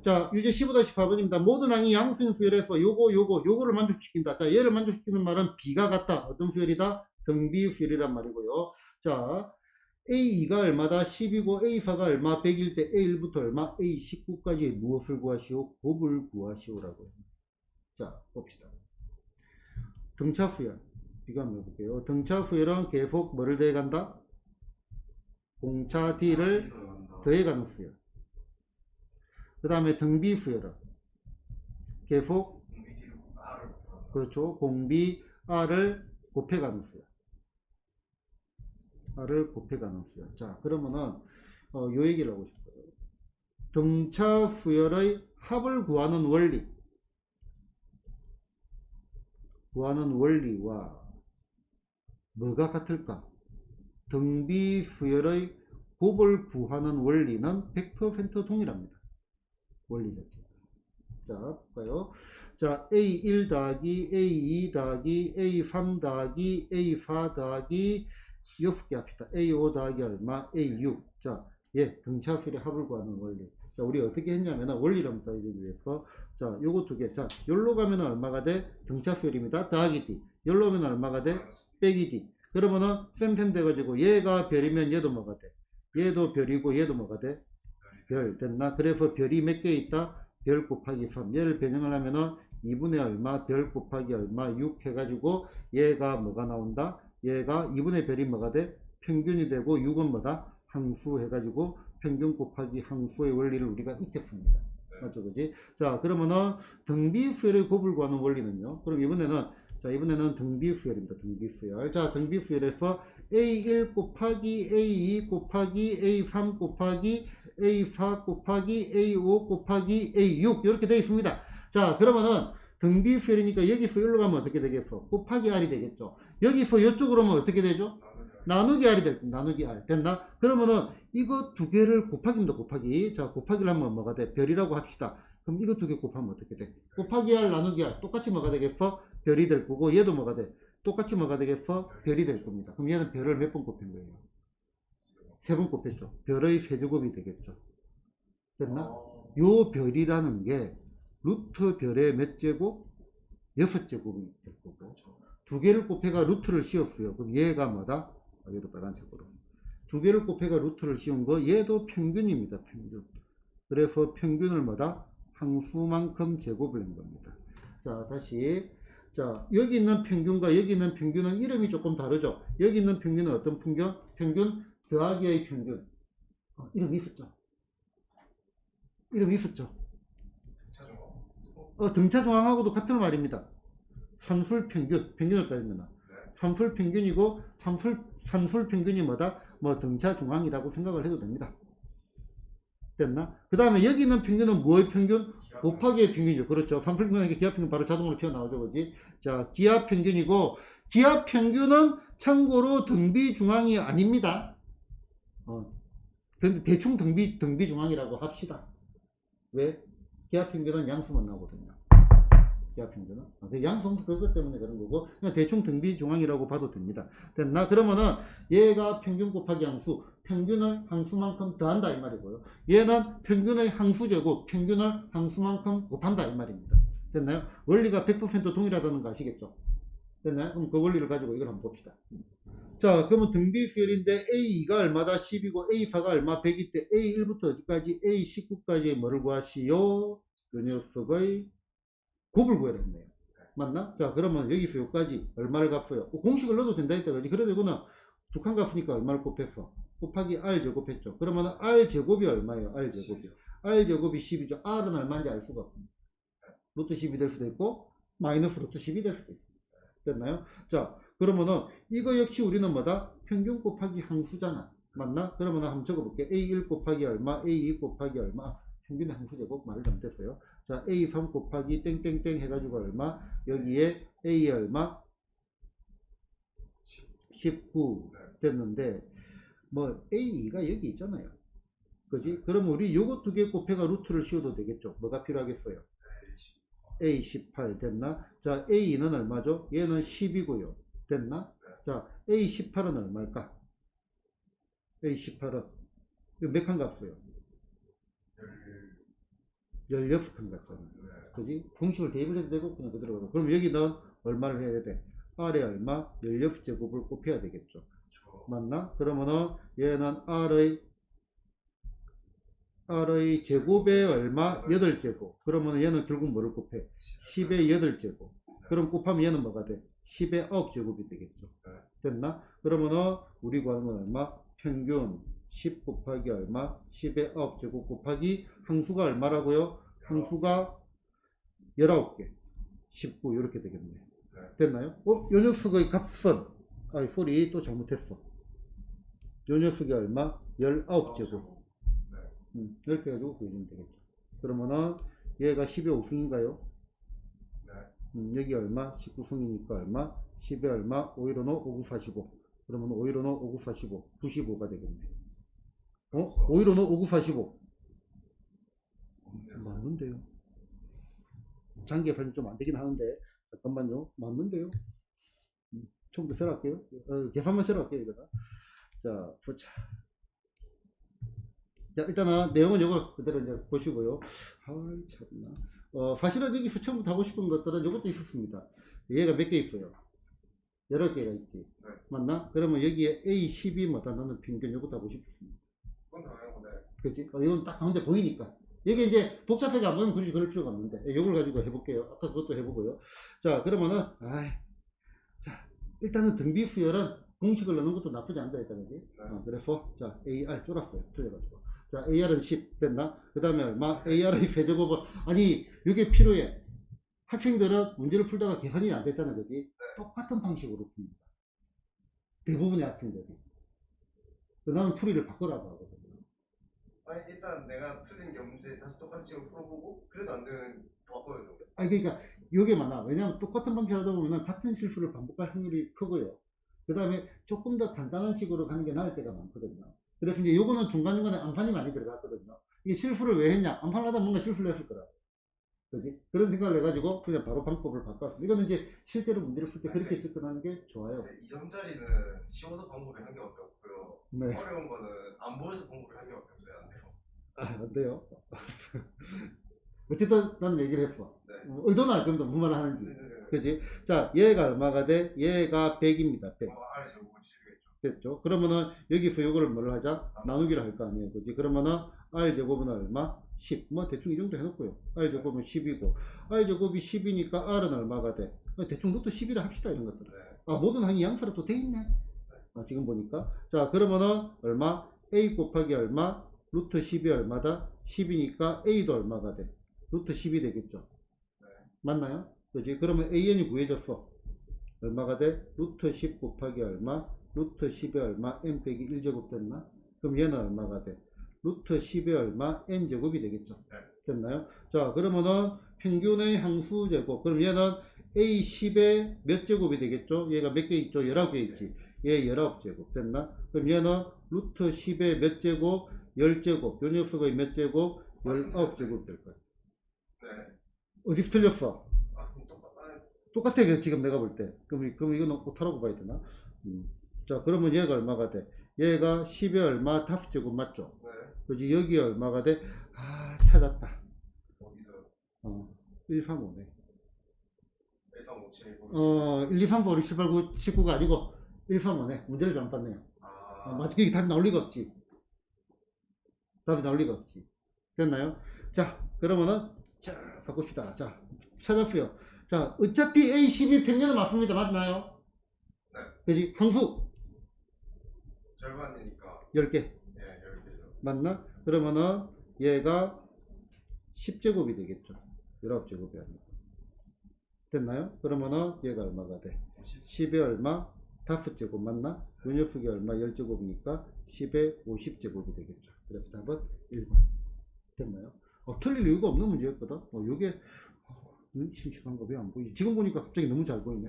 자, 유제 15-4번입니다. 모든 항이 양수인 수열에서 요거를 만족시킨다. 자, 얘를 만족시키는 말은 B가 같다. 어떤 수열이다? 등비수열이란 말이고요. 자, A2가 얼마다? 10이고 A4가 얼마? 100일 때 A1부터 얼마? A19까지 무엇을 구하시오? 곱을 구하시오라고요. 자, 봅시다. 등차 수열. 이거 한번 해볼게요. 등차 수열은 계속 뭐를 더해간다? 공차 D를 더해가는 수열. 그 다음에 등비 수열은 계속, 그렇죠. 공비 R을 곱해가는 수열. R을 곱해가는 수열. 자, 그러면은, 요 얘기를 하고 싶어요. 등차 수열의 합을 구하는 원리. 구하는 원리와 뭐가 같을까? 등비 수열의 곱을 구하는 원리는 100% 동일합니다. 원리 자체. 자, 볼까요? 자, A1 더하기 A2 더하기 A3 더하기 A4 더하기 6개 합시다. A5 더하기 얼마? A6. 자, 예, 등차수열의 합을 구하는 원리. 자, 우리 어떻게 했냐면은 원리를 한번 따지기 위해서 자, 요거 두 개. 자, 열로 가면 얼마가 돼? 등차수열입니다. 더하기 D. 열로 오면 얼마가 돼? 빼기 D. 그러면은 쌤쌤 돼가지고 얘가 별이면 얘도 뭐가 돼? 얘도 별이고 얘도 뭐가 돼? 별. 됐나? 그래서 별이 몇 개 있다? 별 곱하기 3. 얘를 변형을 하면은 2분의 얼마? 별 곱하기 얼마? 6 해가지고 얘가 뭐가 나온다? 얘가 2분의 별이 뭐가 돼? 평균이 되고 6은 뭐다? 항수 해가지고 평균 곱하기 항수의 원리를 우리가 익혔습니다. 맞죠, 그지? 자, 그러면은 등비수열의 곱을 구하는 원리는요. 그럼 이번에는 등비수열입니다. 등비수열. 자, 등비수열에서 A1 곱하기 A2 곱하기 A3 곱하기 A4 곱하기 A5 곱하기 A6 이렇게 되어 있습니다. 자, 그러면은 등비수열이니까 여기서 여기로 가면 어떻게 되겠어? 곱하기 R이 되겠죠. 여기서 이쪽으로 오면 어떻게 되죠? 나누기 R이 될 겁니다. 나누기 R. 됐나? 그러면은 이거 두 개를 곱하기입니다. 곱하기. 자, 곱하기를 하면 뭐가 돼? 별이라고 합시다. 그럼 이거 두 개 곱하면 어떻게 돼? 곱하기 R 나누기 R. 똑같이 뭐가 되겠어? 별이 될 거고 얘도 뭐가 돼? 똑같이 뭐가 되겠어? 별이 될 겁니다. 그럼 얘는 별을 몇 번 곱힌 거예요? 3번 곱했죠. 별의 세제곱이 되겠죠. 됐나? 요 별이라는 게 루트 별의 몇 제곱? 6제곱이 될 거고 두 개를 곱해가 루트를 씌웠어요. 그럼 얘가 뭐다? 얘도 빨간색으로 두 개를 곱해가 루트를 씌운 거 얘도 평균입니다. 평균. 그래서 평균을 뭐다? 항수만큼 제곱을 한 겁니다. 자, 다시. 자, 여기 있는 평균과 여기 있는 평균은 이름이 조금 다르죠. 여기 있는 평균은 어떤 평균? 평균 더하기의 평균. 이름이 있었죠. 이름이 있었죠. 등차중앙하고도 같은 말입니다. 산술평균, 평균을 따지면 산술평균이고 산술평균이 뭐다? 뭐 등차중앙이라고 생각을 해도 됩니다. 됐나? 그 다음에 여기 있는 평균은 뭐의 평균? 곱하기의 평균이죠. 그렇죠. 산술평균에게 기하평균 바로 자동으로 튀어나오죠. 그지? 자, 기하평균이고 기하평균은 참고로 등비중앙이 아닙니다. 그런데 대충 등비중앙이라고 합시다. 왜? 기하평균은 양수만 나오거든요. 기하평균은. 양수함수 그것 때문에 그런 거고, 그냥 대충 등비중앙이라고 봐도 됩니다. 됐나? 그러면은 얘가 평균 곱하기 항수, 평균을 항수만큼 더한다 이 말이고요. 얘는 평균의 항수제곱, 평균을 항수만큼 곱한다 이 말입니다. 됐나요? 원리가 100% 동일하다는 거 아시겠죠? 됐나요? 그럼 그 원리를 가지고 이걸 한번 봅시다. 자, 그러면 등비수열인데 A2가 얼마다? 10이고 A4가 얼마? 100일 때 A1부터 어디까지? A19까지 뭐를 구하시오? 요 녀석의 곱을 구해야 된대요. 맞나? 자, 그러면 여기서 여기까지 얼마를 갚어요? 공식을 넣어도 된다 했다 그지? 그래도 이거는 두 칸 갚으니까 얼마를 곱했어? 곱하기 R제곱했죠. 그러면 R제곱이 얼마예요? R제곱이. R제곱이 10이죠. R은 얼마인지 알 수가 없습니다. 루트 10이 될 수도 있고 마이너스 루트 10이 될 수도 있고. 됐나요? 자, 그러면은 이거 역시 우리는 뭐다? 평균 곱하기 항수잖아. 맞나? 그러면 한번 적어볼게. A1 곱하기 얼마? A2 곱하기 얼마? 평균의 항수제곱 말을 잘못했어요. 자, A3 곱하기 땡땡땡 해가지고 얼마? 여기에 A 얼마? 19 됐는데 뭐 A2가 여기 있잖아요. 그지? 그러면 우리 요거 두 개 곱해가 루트를 씌워도 되겠죠. 뭐가 필요하겠어요? A18 됐나? 자, A는 얼마죠? 얘는 10이고요. 됐나? 자, A18은 얼마일까? A18은 몇 칸 값어요? 16칸 값잖아. 그지? 공식을 대입을 해도 되고 그냥 그대로 가고. 그럼 여기는 얼마를 해야 돼? R에 얼마? 16제곱을 곱해야 되겠죠. 맞나? 그러면은 얘는 R의 제곱에 얼마? 8제곱. 그러면 얘는 결국 뭐를 곱해? 10의 8제곱. 그럼 곱하면 얘는 뭐가 돼? 10의 9제곱이 되겠죠. 됐나? 그러면은 우리 구하는 건 얼마? 평균 10 곱하기 얼마? 10의 9제곱 곱하기 항수가 얼마라고요? 항수가 19개. 19 이렇게 되겠네. 됐나요? 요 녀석의 값은 소리 또 잘못했어. 요 녀석이 얼마? 19제곱. 이렇게 해가지고 구해주면 되겠죠. 그러면은 얘가 10의 5승인가요? 여기 얼마? 19승이니까 얼마? 10의 얼마? 515, 5945. 그러면 515, 5945. 95가 되겠네. 515, 5945. 맞는데요. 장기계산이 좀 안되긴 하는데 잠깐만요. 맞는데요. 처음부터 새로 할게요. 계산만 새로 할게요. 이거다. 자, 보자. 자, 일단은 내용은 이거 그대로 이제 보시고요. 아이, 참나. 사실은 여기서 처음부터 하고 싶은 것들은 이것도 있었습니다. 얘가 몇 개 있어요? 여러 개가 있지. 네. 맞나? 그러면 여기에 A10이 뭐다? 나는 평균 이것도 하고 싶습니다. 그건 당연한 건데. 그렇지? 이건 딱 가운데 보이니까. 이게 이제 복잡하게 안 보이면 굳이 그럴 필요가 없는데, 이걸 가지고 해볼게요. 아까 그것도 해보고요. 자, 그러면은, 자, 일단은 등비 수열은 공식을 넣는 것도 나쁘지 않다, 일단, 그지? 네. 그래서, 자, AR 쫄았어요. 틀려가지고. 자, AR은 10 됐나? 그 다음에 얼마? AR의 세제곱은, 아니, 이게 필요해. 학생들은 문제를 풀다가 개선이 안 됐잖아, 그지? 똑같은 방식으로 풉니다. 대부분의 학생들이. 나는 풀이를 바꾸라고 하거든요. 아니 일단 내가 틀린 게 없는데 다시 똑같은 식으로 풀어보고 그래도 안 되면 바꿔야죠. 그러니까 요게 많아. 왜냐하면 똑같은 방식 하다 보면 같은 실수를 반복할 확률이 크고요. 그 다음에 조금 더 간단한 식으로 가는 게 나을 때가 많거든요. 그래서 이제 요거는 중간중간에 암판이 많이 들어갔거든요. 이게 실수를 왜 했냐? 암판을 하다 뭔가 실수를 했을 거라. 그지? 그런 생각을 해가지고 그냥 바로 방법을 바꿨어. 이거는 이제 실제로 문제를 풀 때 그렇게 접근하는 게 좋아요. 2점짜리는 쉬워서 방법이 한 개밖에 없고요. 네. 어려운 거는 안 보여서 방법이 한 개밖에 없어요. 안 돼요. 안 돼요. 어쨌든 나는 얘기를 했어. 네. 의도는 알 겁니다. 무슨 말을 하는지. 그지? 자, 얘가 얼마가 돼? 얘가 100입니다. 100. R 제곱은 10이겠죠. 됐죠? 그러면은 여기서 요거를 뭘 하자? 나누기를 할 거 아니에요. 그지? 그러면은 R제곱은 얼마? 10. 뭐 대충 이 정도 해놓고요. R제곱은 10이고 R제곱이 10이니까 R은 얼마가 돼? 대충 루트 10이라 합시다. 이런 것들. 네. 모든 항이 양수로 또 돼 있네. 지금 보니까. 자, 그러면은 얼마? A 곱하기 얼마? 루트 10이 얼마다? 10이니까 A도 얼마가 돼? 루트 10이 되겠죠. 네. 맞나요? 그지? 그러면 AN이 구해졌어. 얼마가 돼? 루트 10 곱하기 얼마? 루트 10의 얼마? n 빼기 1제곱 됐나? 그럼 얘는 얼마가 돼? 루트 10의 얼마? n제곱이 되겠죠. 네. 됐나요? 자, 그러면은 평균의 항수 제곱. 그럼 얘는 A10의 몇 제곱이 되겠죠? 얘가 몇 개 있죠? 19개 있지. 얘 19제곱 됐나? 그럼 얘는 루트 10의 몇 제곱? 10제곱. 요 녀석의 몇 제곱? 19제곱 될 거야. 네. 어디 틀렸어? 그럼 똑같아, 지금 내가 볼 때. 그럼 이거는 오타라고 봐야 되나? 자, 그러면 얘가 얼마가 돼? 얘가 10에 얼마? 5제곱 맞죠? 네. 그지? 여기 얼마가 돼? 찾았다. 어디서? 1, 3, 5네. 1, 3, 5, 7, 1, 2, 3, 4, 5, 6, 7, 8, 9, 19가 아니고 1, 3, 5네. 문제를 잘못 봤네요. 맞지? 이게 답이 나올 리가 없지. 답이 나올 리가 없지. 됐나요? 자, 그러면은, 자, 바꿉시다. 자, 찾았어요. 자, 어차피 A12 평균은 맞습니다. 맞나요? 네. 그지? 항수 절반이니까 10개. 예, 10개죠. 맞나? 그러면은 얘가 10제곱이 되겠죠. 19제곱이 아니고. 됐나요? 그러면은 얘가 얼마가 돼? 10에 얼마? 5제곱 맞나? 요 녀석이 얼마? 10제곱이니까 10에 50제곱이 되겠죠. 그래서 답은 1번. 됐나요? 틀릴 이유가 없는 문제였거든. 요게 심심한 거 왜 안 보이지? 지금 보니까 갑자기 너무 잘 보이네.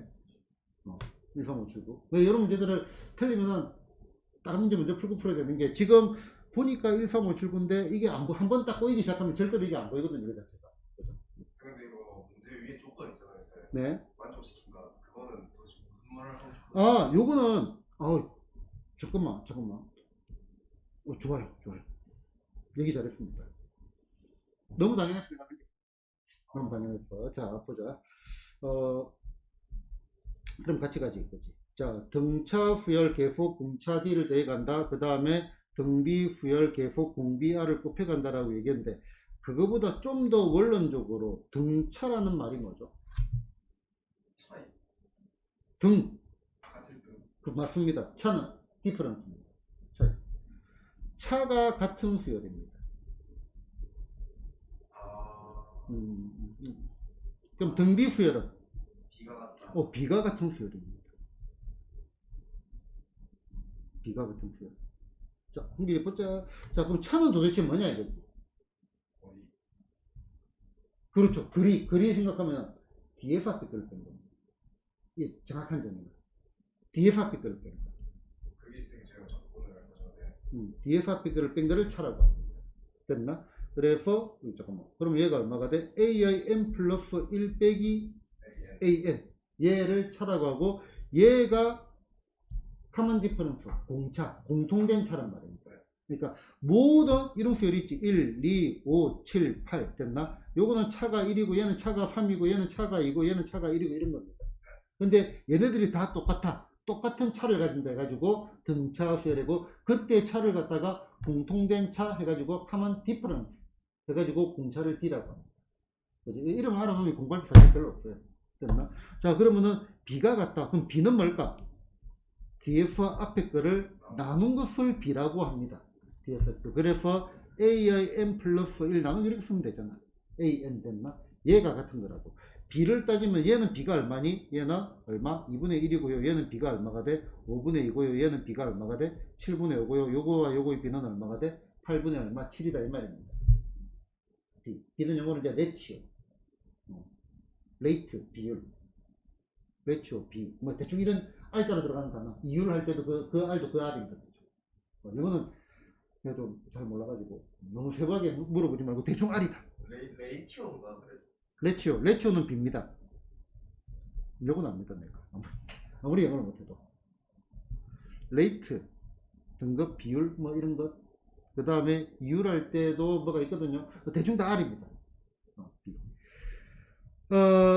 1, 3, 5, 7, 9. 이런 문제들을 틀리면은 다른 문제 먼저 풀고 풀어야 되는 게 지금 보니까 1, 3, 5, 7, 9인데 이게 한 번 딱 보이기 시작하면 절대로 이게 안 보이거든요. 이 자체가. 근데 이거 문제 위에 조건 있잖아요. 쌤. 네. 만족시킨다. 그거는 도대체 무슨 말을 하고 싶어요? 요거는 잠깐만. 좋아요. 얘기 잘했습니다. 너무 당연했습니다. 너무 당연했어. 자, 보자. 그럼 같이 가지, 그지? 자, 등차 후열 계속 공차 D를 대간다. 그 다음에 등비 후열 계속 공비 R을 곱해간다라고 얘기했는데, 그거보다 좀 더 원론적으로 등차라는 말이 뭐죠? 차이. 등. 같은 등. 맞습니다. 차는 디퍼런트입니다. 차이. 차가 같은 수열입니다. 그럼 등비 수열은? B가 같다. B가 같은 수열입니다. B가 같은 수열. 자, 한개 보자. 자, 그럼 차는 도대체 뭐냐 이거지? 어디? 그렇죠. 그리 생각하면 뒤에서 앞에 걸 뺀 겁니다. 이게 정확한 점입니다. 뒤에서 앞에 걸을 뺀 거. 그게 있으니까 저희가 접근을 할 거죠. 네. 뒤에서 앞에 걸을 뺀 거를 차라고 합니다. 됐나? 그래서 잠깐만. 그럼 얘가 얼마가 돼? A의 n 플러스 1 빼기 AN. 얘를 차라고 하고 얘가 common difference, 공차, 공통된 차란 말입니다. 그러니까 모든 이런 수열이 있지. 1, 2, 5, 7, 8 됐나? 요거는 차가 1이고 얘는 차가 3이고 얘는 차가 2고 얘는 차가 1이고 이런 겁니다. 근데 얘네들이 다 똑같아. 똑같은 차를 가진다 해가지고 등차 수열이고, 그때 차를 갖다가 공통된 차 해가지고 common difference 해가지고 공차를 D라고 합니다. 그지? 이름 알아놓으면 공부할 게 사실 별로 없어요. 됐나? 자, 그러면은 B가 같다. 그럼 B는 뭘까? DF 앞에 거를 나눈 것을 B라고 합니다. DF. 그래서 A의 n 플러스 1 나누기 이렇게 쓰면 되잖아. AN 됐나? 얘가 같은 거라고. B를 따지면 얘는 B가 얼마니? 얘는 얼마? 2분의 1이고요. 얘는 B가 얼마가 돼? 5분의 2고요. 얘는 B가 얼마가 돼? 7분의 5고요. 요거와 요거의 B는 얼마가 돼? 8분의 얼마? 7이다 이 말입니다. B. B는 영어로 이제 레치오. 레이트, 비율. 레치오, B. 뭐 대충 이런 R자로 들어가는 단어. 이율 할 때도 그 R도 그 R입니다. 이거는 내가 좀 잘 몰라가지고 너무 세부하게 물어보지 말고 대충 R이다. 레이티오인가 그래. 레치오는 B입니다. 요건 압니다 내가. 아무리 영어를 못해도. 레이트, 등급, 비율 뭐 이런 것. 그 다음에 이율할 때도 뭐가 있거든요. 대충 다 R입니다. B.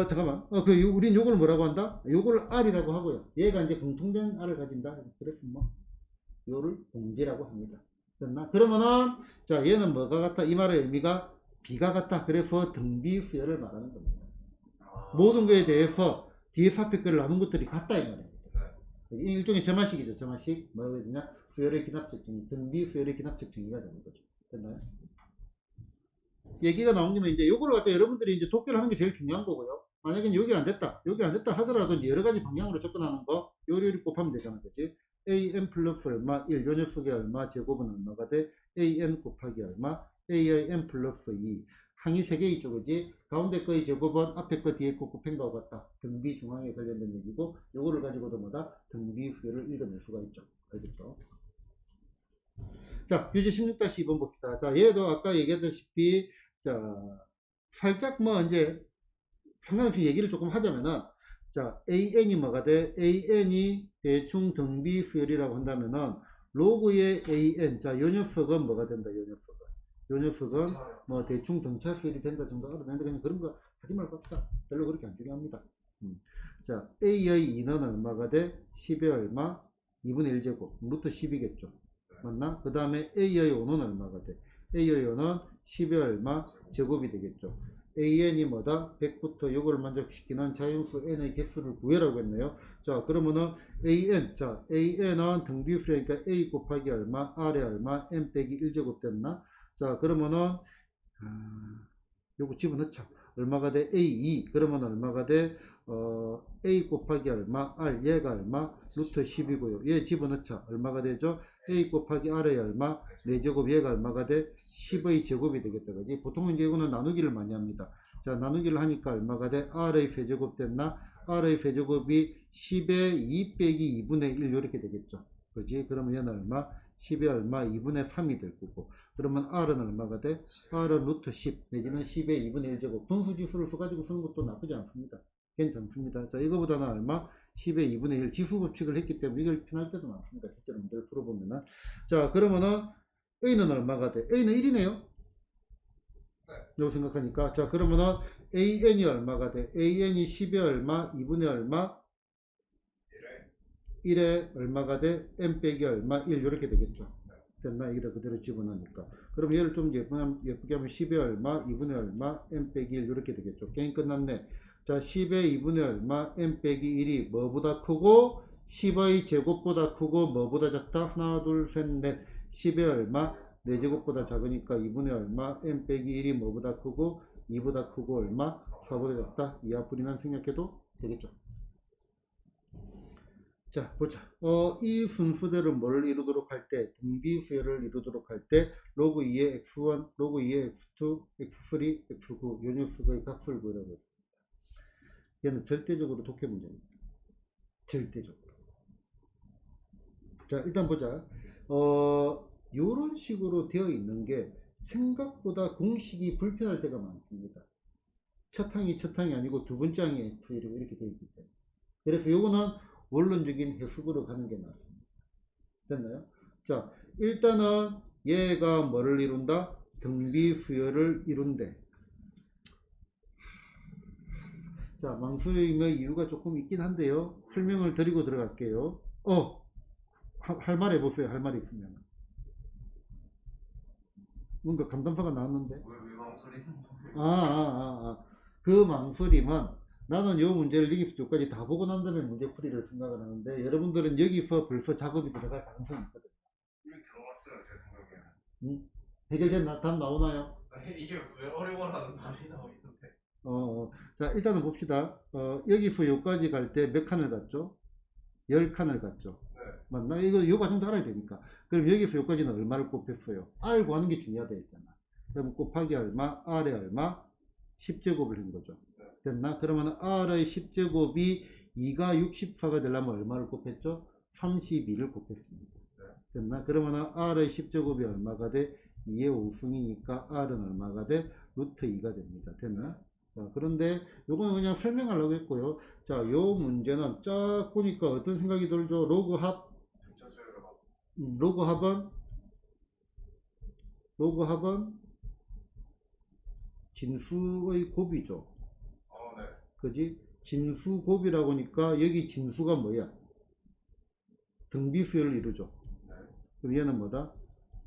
잠깐만. 우린 요걸 뭐라고 한다? 요걸 R이라고 하고요. 얘가 이제 공통된 R을 가진다. 그래서 뭐 요를 공비라고 합니다. 됐나? 그러면은 자, 얘는 뭐가 같다? 이 말의 의미가 B가 같다. 그래서 등비 수열을 말하는 겁니다. 모든 거에 대해서 DF 앞에 거를 나눈 것들이 같다 이 말입니다. 일종의 점화식이죠. 점화식. 뭐라고 해야 되냐? 수열의 기납적 정의, 등비 수열의 기납적 정의가 되는 거죠. 됐나요? 얘기가 나온 김에 이제 요거를 갖다 여러분들이 이제 독해를 하는 게 제일 중요한 거고요. 만약에 여기 안 됐다 하더라도 이제 여러 가지 방향으로 접근하는 거 요리 곱하면 되잖아. 그치? an 플러스 얼마 1, 요 녀석의 얼마 제곱은 얼마가 돼? an 곱하기 얼마? a의 n 플러스 2. 항이 3개 있죠. 그지? 가운데 거의 제곱은 앞에 거 뒤에 거 곱한 거와 같다. 등비 중앙에 관련된 얘기고, 요거를 가지고도 뭐다? 등비 수열을 읽어낼 수가 있죠. 알겠죠? 자, 유제 16-2번 봅시다. 자, 얘도 아까 얘기했다시피, 자, 살짝 뭐 이제 상관없이 얘기를 조금 하자면은, 자, AN이 뭐가 돼? AN이 대충 등비 수열이라고 한다면은, 로그의 AN, 자, 요 녀석은 뭐가 된다, 요 녀석은. 요 녀석은 뭐 대충 등차 수열이 된다 정도 알아내는데, 그냥 그런 거 하지 말고 합시다. 별로 그렇게 안 중요합니다. 자, A의 2는 얼마가 돼? 10의 얼마? 2분의 1제곱, 루트 10이겠죠. 맞나? 그 다음에 A의 5는 얼마가 돼? A의 5는 10의 얼마? 제곱이 되겠죠. AN이 뭐다? 100부터 요거를 만족시키는 자연수 N의 개수를 구해라고 했네요. 자, 그러면은 AN, 자, AN은 등비수니까 A 곱하기 얼마? R의 얼마? N 빼기 1제곱 됐나? 자, 그러면은 요거 집어넣자. 얼마가 돼? A2. 그러면 얼마가 돼? A 곱하기 얼마? R. 얘가 얼마? 루트 10이고요. 얘 집어넣자. 얼마가 되죠? A 곱하기 R의 얼마? 4제곱. 얘가 얼마가 돼? 10의 제곱이 되겠다. 그지? 보통은 이제 이거는 나누기를 많이 합니다. 자, 나누기를 하니까 얼마가 돼? R의 세제곱 됐나? R의 세제곱이 10의 2 빼기 2분의 1 이렇게 되겠죠. 그지? 그러면 얘는 얼마? 10의 얼마? 2분의 3이 될 거고. 그러면 R은 얼마가 돼? R은 루트 10 내지는 10의 2분의 1제곱. 분수지수를 써가지고 쓰는 것도 나쁘지 않습니다. 괜찮습니다. 자, 이거보다는 얼마? 10의 2분의 1 지수 법칙을 했기 때문에 이걸 편할 때도 많습니다. 실제로 문제를 풀어보면은. 자, 그러면은 A는 얼마가 돼? A는 1이네요. 라고 생각하니까. 자, 그러면은 AN이 얼마가 돼? AN이 10의 얼마? 2분의 얼마? 1에 얼마가 돼? N 빼기 얼마? 1 이렇게 되겠죠. 됐나? 여기다 그대로 집어넣으니까. 그럼 얘를 좀 예쁘게 하면 10의 얼마? 2분의 얼마? N 빼기 1 이렇게 되겠죠. 게임 끝났네. 자, 10의 2분의 얼마? N 빼기 1이 뭐보다 크고 10의 제곱보다 크고 뭐보다 작다? 하나 둘 셋 넷. 10의 얼마? 4제곱보다 작으니까 2분의 얼마? N 빼기 1이 뭐보다 크고 2보다 크고 얼마? 4보다 작다. 이 앞으로는 생략해도 되겠죠. 자, 보자. 이 순수대로 뭘 이루도록 할 때, 등비수열을 이루도록 할 때, 로그 2의 x1, 로그 2의 x2, x3, x9, 요 녀석의 값을 구하라고 했습니다. 얘는 절대적으로 독해 문제입니다. 절대적으로. 자, 일단 보자. 요런 식으로 되어 있는 게 생각보다 공식이 불편할 때가 많습니다. 첫 항이 아니고 두 번째 항이 f 이렇게 되어 있기 때문에. 그래서 요거는 원론적인 해석으로 가는 게 나습니다. 됐나요? 자, 일단은 얘가 뭐를 이룬다? 등비 수열을 이룬대. 자, 망설임의 이유가 조금 있긴 한데요. 설명을 드리고 들어갈게요. 할 말 해보세요. 할 말 있으면. 뭔가 감탄사가 나왔는데. 왜 망설이는 거예요? 그 망설임은 나는 이 문제를 여기서 여기까지 다 보고 난 다음에 문제풀이를 생각을 하는데 여러분들은 여기서 벌써 작업이 들어갈 가능성이 있거든요. 이미 들어갔어요 제 생각에. 해결된 답 나오나요? 아니, 이게 왜 어려워라는 말이 나오고 있는데. 자, 일단은 봅시다. 여기서 여기까지 갈 때 몇 칸을 갔죠? 10칸을 갔죠. 네. 맞나? 이 과정도 알아야 되니까. 그럼 여기서 여기까지는 얼마를 곱했어요? R 구하는 게 중요하다 했잖아. 그럼 곱하기 얼마? R에 얼마? 10제곱을 한 거죠. 됐나? 그러면 R의 10제곱이 2가 64가 되려면 얼마를 곱했죠? 32를 곱했습니다. 됐나? 그러면 R의 10제곱이 얼마가 돼? 2의 5승이니까 R은 얼마가 돼? 루트 2가 됩니다. 됐나? 자, 그런데 요거는 그냥 설명하려고 했고요. 자, 요 문제는 쫙 보니까 어떤 생각이 들죠? 로그 합, 등차 수열을 하고. 로그 합은 진수의 곱이죠. 네. 그지? 진수 곱이라고 하니까 여기 진수가 뭐야? 등비수열을 이루죠. 네. 그럼 얘는 뭐다?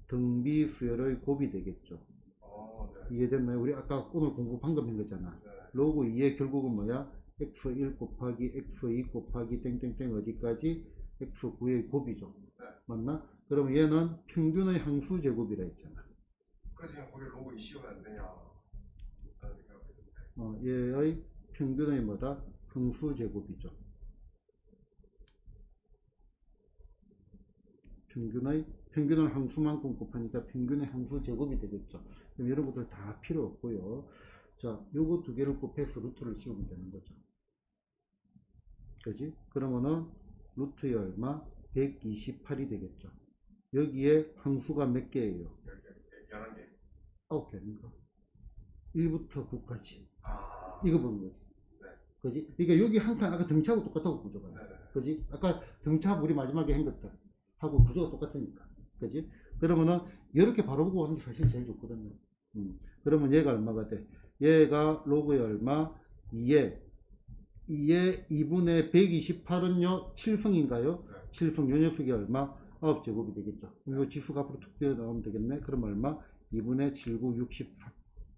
등비수열의 곱이 되겠죠. 네. 이해됐나요? 우리 아까 오늘 공부 방금 한 거잖아. 네. 로그 2의 결국은 뭐야? x1 곱하기 x2 곱하기 땡땡땡 어디까지? x9의 곱이죠. 네. 맞나? 그럼 얘는 평균의 항수 제곱이라 했잖아. 그래서 그냥 거기 로고 이슈면 안 되냐 라는 생각이 드는데. 얘의 평균의 뭐다? 항수 제곱이죠. 평균을 항수만큼 곱하니까 평균의 항수 제곱이 되겠죠. 그럼 이런 것들 다 필요 없고요. 자, 요거 두 개를 곱해서 루트를 씌우면 되는 거죠. 그지? 그러면은 루트의 얼마? 128이 되겠죠. 여기에 항수가 몇 개예요? 11개. 9개인가? 1부터 9까지. 아. 이거 보는 거지. 네. 그지? 그러니까 여기 한 칸 아까 등차하고 똑같다고 구조가. 네. 그지? 아까 등차 우리 마지막에 한 것들 하고 구조가 똑같으니까. 그지? 그러면은 이렇게 바로 보고 하는 게 사실 제일 좋거든요. 그러면 얘가 얼마가 돼? 얘가 로그의 얼마? 2에 2분의 128은요 7승인가요? 네. 7승 요 녀석이 얼마? 9제곱이 되겠죠. 그럼 요 지수가 앞으로 툭 뛰어 나오면 되겠네. 그럼 얼마? 2분의 7, 9, 63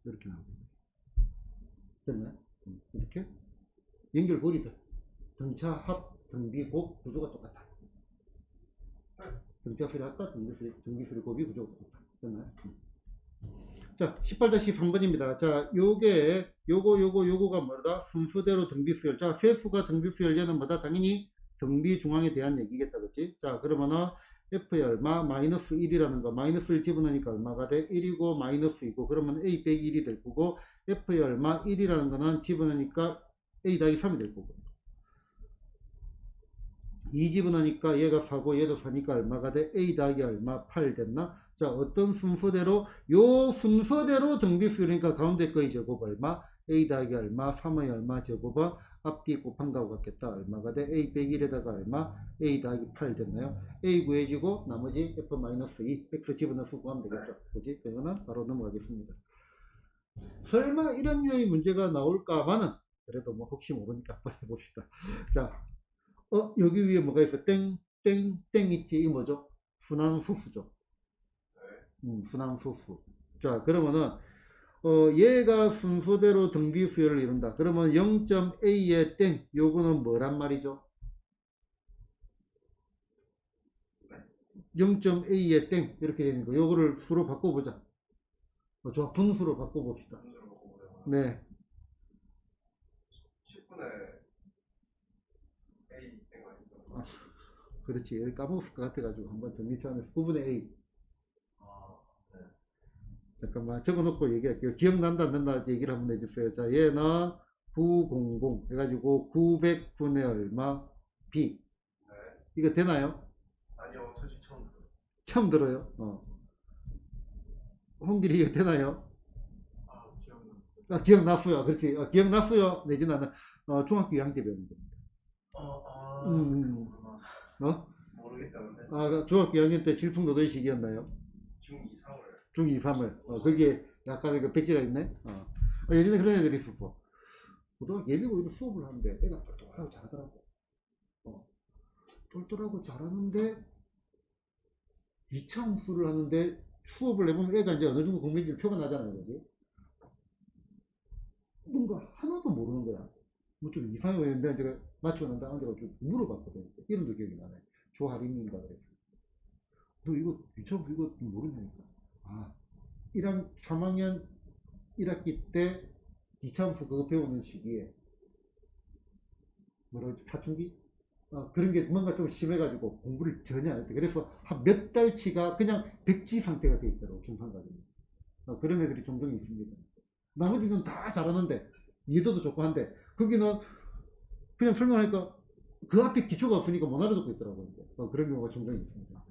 이렇게 나옵니다. 됐나요? 이렇게 연결고리들 등차 합 등비 곱 구조가 똑같아. 등차 수리 합과 등비 수리 곱이 구조가 똑같아. 됐나요? 자, 18-3번입니다. 자, 요거가 뭐다? 순수대로 등비수열. 자, 세수가 등비수열 얘는 뭐다? 당연히 등비 중앙에 대한 얘기겠다. 그치? 자, 그러면은 F의 얼마? 마이너스 1이라는 거. 마이너스 1 집어넣으니까 얼마가 돼? 1이고 마이너스 2고. 그러면 A 빼기 1이 될 거고, F의 얼마? 1이라는 거는 집어넣으니까 A 더하기 3이 될 거고. 2 집어넣으니까 얘가 4고 얘도 4니까 얼마가 돼? A 더하기 얼마? 8 됐나? 자, 어떤 순서대로? 요 순서대로 등비수열이니까 가운데 거의 제곱 얼마? A 더하기 얼마? 3의 얼마 제곱은 앞뒤 곱한 거하고 같겠다. 얼마가 돼? A 빼기 1에다가 얼마? A 더하기 8 됐나요? A 구해지고 나머지 F-2 X 집어넣어서 구하면 되겠죠. 그지? 그러면 바로 넘어가겠습니다. 설마 이런 류의 문제가 나올까봐는 그래도 뭐 혹시 모르니까 한번 해봅시다. 자, 여기 위에 뭐가 있어? 땡 있지? 이 뭐죠? 순환수수죠. 순환수수. 자, 그러면은 얘가 순서대로 등비수열을 이룬다. 그러면 0.a의 땡 요거는 뭐란 말이죠? 0.a의 땡 이렇게 되는 거. 요거를 수로 바꿔보자. 좋아, 분수로 바꿔봅시다. 네. 10분의 A 땡 아니죠? 그렇지. 여기 까먹었을 것 같아가지고 한번 정리 차원에서 9분의 a. 네. 잠깐만 적어놓고 얘기할게요. 기억난다 안 난다 얘기를 한번 해주세요. 자, 얘는 900 해가지고 900분의 얼마 b. 네. 이거 되나요? 아니요, 저 지금 처음 들어요. 처음 들어요. 홍길이 이거 되나요? 기억났어요. 기억났어요. 그렇지. 기억났어요. 내지는 않아. 중학교 2학년 때 배운 겁니다. 모르겠다는데. 중학교 2학년 때 질풍노도의 시기였나요? 중2, 3을 중2, 3을. 거기에 약간의 그 백지가 있네. 예전에 그런 애들이 있었고. 고등학교 예비고사 수업을 하는데 애가 똘똘하고 잘하더라고. 똘똘하고 잘하는데 2차 함수를 하는데 수업을 해보면 애가 이제 어느 정도 공부인지 표가 나잖아요. 그지? 뭔가 하나도 모르는 거야. 뭐 좀 이상해. 내가 제가 맞추고 난 다음에 좀 물어봤거든. 이름도 기억이 나네. 조하림인가 그래. 너 이거 2차 함수 이거 모르냐니까. 3학년 1학기 때 2차 함수 그거 배우는 시기에 뭐라고 했지? 사춘기? 그런 게 뭔가 좀 심해가지고 공부를 전혀 안 했대. 그래서 한 몇 달치가 그냥 백지 상태가 돼 있더라고, 중상가지고. 그런 애들이 종종 있습니다. 나머지는 다 잘하는데, 이해도도 좋고 한데, 거기는 그냥 설명하니까 그 앞에 기초가 없으니까 못 알아듣고 있더라고요. 이제. 그런 경우가 종종 있습니다.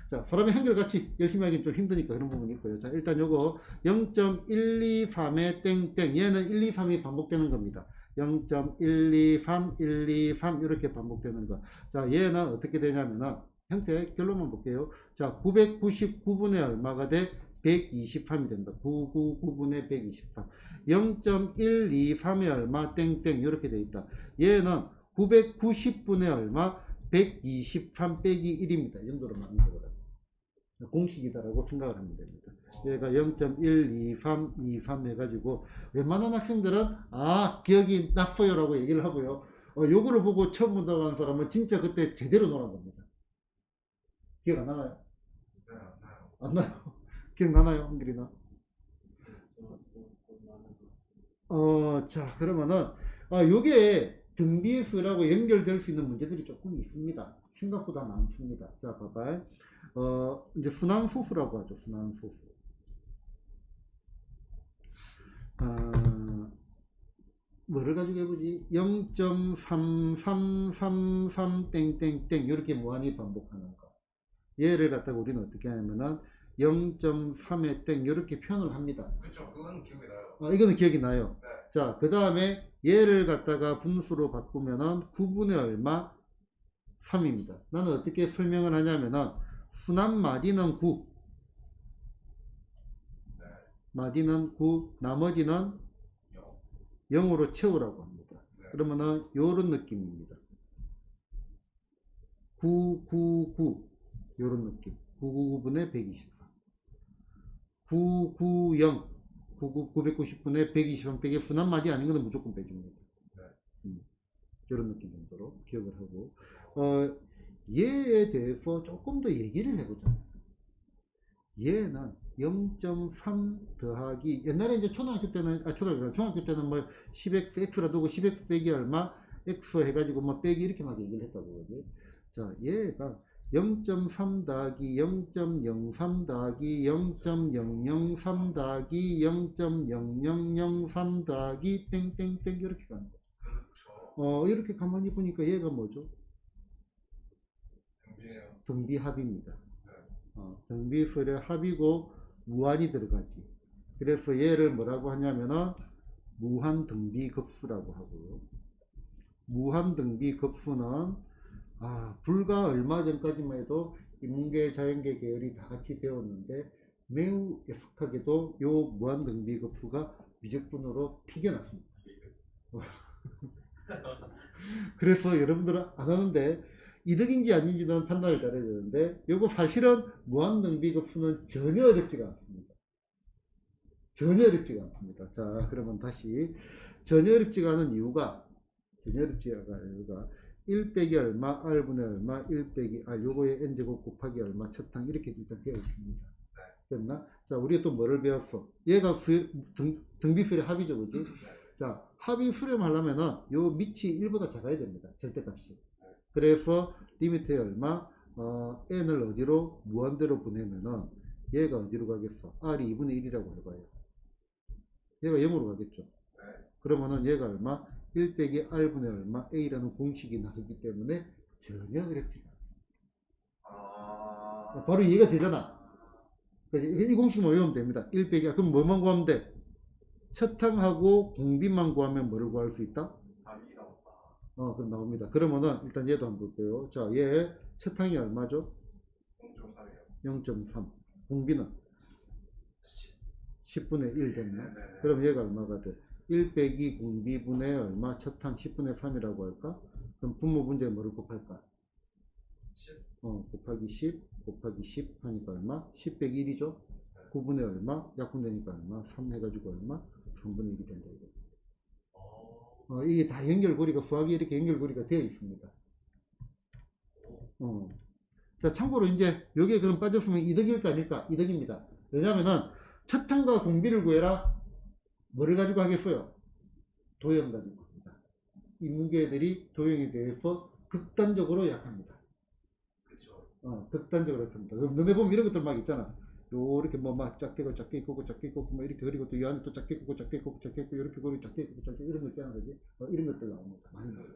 자, 사람이 한결같이 열심히 하긴 좀 힘드니까 그런 부분이 있고요. 자, 일단 요거 0.123에 땡땡. 얘는 1, 2, 3이 반복되는 겁니다. 0.123, 123 이렇게 반복되는 거. 자, 얘는 어떻게 되냐면은 형태 결론만 볼게요. 자, 999분의 얼마가 돼? 123이 된다. 999분의 123. 0.123의 얼마 땡땡 이렇게 돼 있다. 얘는 990분의 얼마 123 빼기 1입니다. 이 정도로 만들어요. 공식이다라고 생각을 하면 됩니다. 얘가 0.12323 해가지고 웬만한 학생들은 기억이 났어요 라고 얘기를 하고요. 요거를 보고 처음 본다고 하는 사람은 진짜 그때 제대로 놀은 겁니다. 기억 안 나나요? 네, 안 나요. 안 나요? 기억나나요? 한길이나? 자, 그러면은 요게 등비수라고 연결될 수 있는 문제들이 조금 있습니다. 생각보다 많습니다. 자, 봐봐요. 이제 순환소수라고 하죠. 순환소수. 뭐를 가지고 해보지? 0.3333 땡땡땡 이렇게 무한히 반복하는 거. 얘를 갖다가 우리는 어떻게 하냐면은 0.3의 땡 이렇게 표현을 합니다. 그쵸, 그건 기억이 나요. 이거는 기억이 나요. 네. 자, 그 다음에 얘를 갖다가 분수로 바꾸면은 9분의 얼마? 3입니다. 나는 어떻게 설명을 하냐면은 순환 마디는 9, 네. 마디는 9, 나머지는 0. 0으로 채우라고 합니다. 네. 그러면은 요런 느낌입니다. 999 요런 느낌. 999분의 124. 990 990분의 120원 빼기 순환 마디 아닌 것은 무조건 빼줍니다. 네. 이런 느낌 정도로 기억을 하고 얘에 대해서 조금 더 얘기를 해보자. 얘는 0.3 더하기 옛날에 이제 중학교 때는 뭐 10x x라 두고 10x 빼기 얼마 x 해가지고 뭐 빼기 이렇게 막 얘기를 했다고 그러지. 자, 얘가 0.3 더하기 0.03 더하기 0.003 더하기 0.0003 더하기 땡땡땡 이렇게 가는 거야. 그렇죠. 이렇게 가만히 보니까 얘가 뭐죠? 등비네요. 등비합입니다. 네. 등비술의 합이고 무한이 들어가지. 그래서 얘를 뭐라고 하냐면은 무한등비급수라고 하고요. 무한등비급수는 불과 얼마 전까지만 해도 인문계, 자연계 계열이 다 같이 배웠는데 매우 애석하게도 요 무한등비급수가 미적분으로 튀겨났습니다. 그래서 여러분들은 안 하는데 이득인지 아닌지는 판단을 잘해야 되는데 요거 사실은 무한등비급수는 전혀 어렵지가 않습니다. 전혀 어렵지가 않습니다. 자, 그러면 다시 전혀 어렵지가 않은 이유가 1 빼기 얼마, r분의 얼마, 1 빼기 r 요거에 n제곱 곱하기 얼마, 첫항 이렇게 일단 되어 있습니다. 됐나? 자, 우리가 또 뭐를 배웠어? 얘가 등비수의 합이죠, 그지? 자, 합이 수렴하려면은 요 밑이 1보다 작아야 됩니다. 절대값이. 그래서 리미트에 얼마? n을 어디로? 무한대로 보내면은 얘가 어디로 가겠어? r이 2분의 1이라고 해봐요. 얘가 0으로 가겠죠. 그러면은 얘가 얼마? 1 빼기 r분의 얼마? a라는 공식이 나오기 때문에 전혀 어렵지 않아. 바로 이해가 되잖아. 이 공식만 외우면 됩니다. 1 빼기 r. 그럼 뭐만 구하면 돼? 첫항하고 공비만 구하면 뭐를 구할 수 있다? 답이 나왔다. 그럼 나옵니다. 그러면은 일단 얘도 한번 볼게요. 자, 얘 첫항이 얼마죠? 0.3이요. 0.3. 공비는 10. 10분의 1 됐나? 네네네. 그럼 얘가 얼마가 돼? 1 빼기 공비분의 얼마? 첫항 10분의 3이라고 할까? 그럼 분모 분자에 뭐를 곱할까? 10. 곱하기 10 곱하기 10 하니까 얼마? 10 빼기 1이죠? 9분의 얼마? 약분되니까 얼마? 3 해가지고 얼마? 3분의 1이 된다. 이거. 이게 다 연결고리가 수학이 이렇게 연결고리가 되어 있습니다. 자, 참고로 이제 여기에 그럼 빠졌으면 이득일까 아닐까? 이득입니다. 왜냐면은 첫항과 공비를 구해라. 뭐를 가지고 하겠어요? 도형 가지고 합니다. 이 문제들이 도형에 대해서 극단적으로 약합니다. 그렇죠. 극단적으로 약합니다. 그럼 너네 보면 이런 것들 막 있잖아. 요렇게 뭐 막 작게 있고 작게 있고 작게 있고 뭐 이렇게 그리고 또 이 안에 또 작게 있고 작게 있고 작게 있고 이렇게 그리고 작게 있고 작게 이런 거 있잖아, 그지? 이런 것들 나옵니다. 많이 나와요.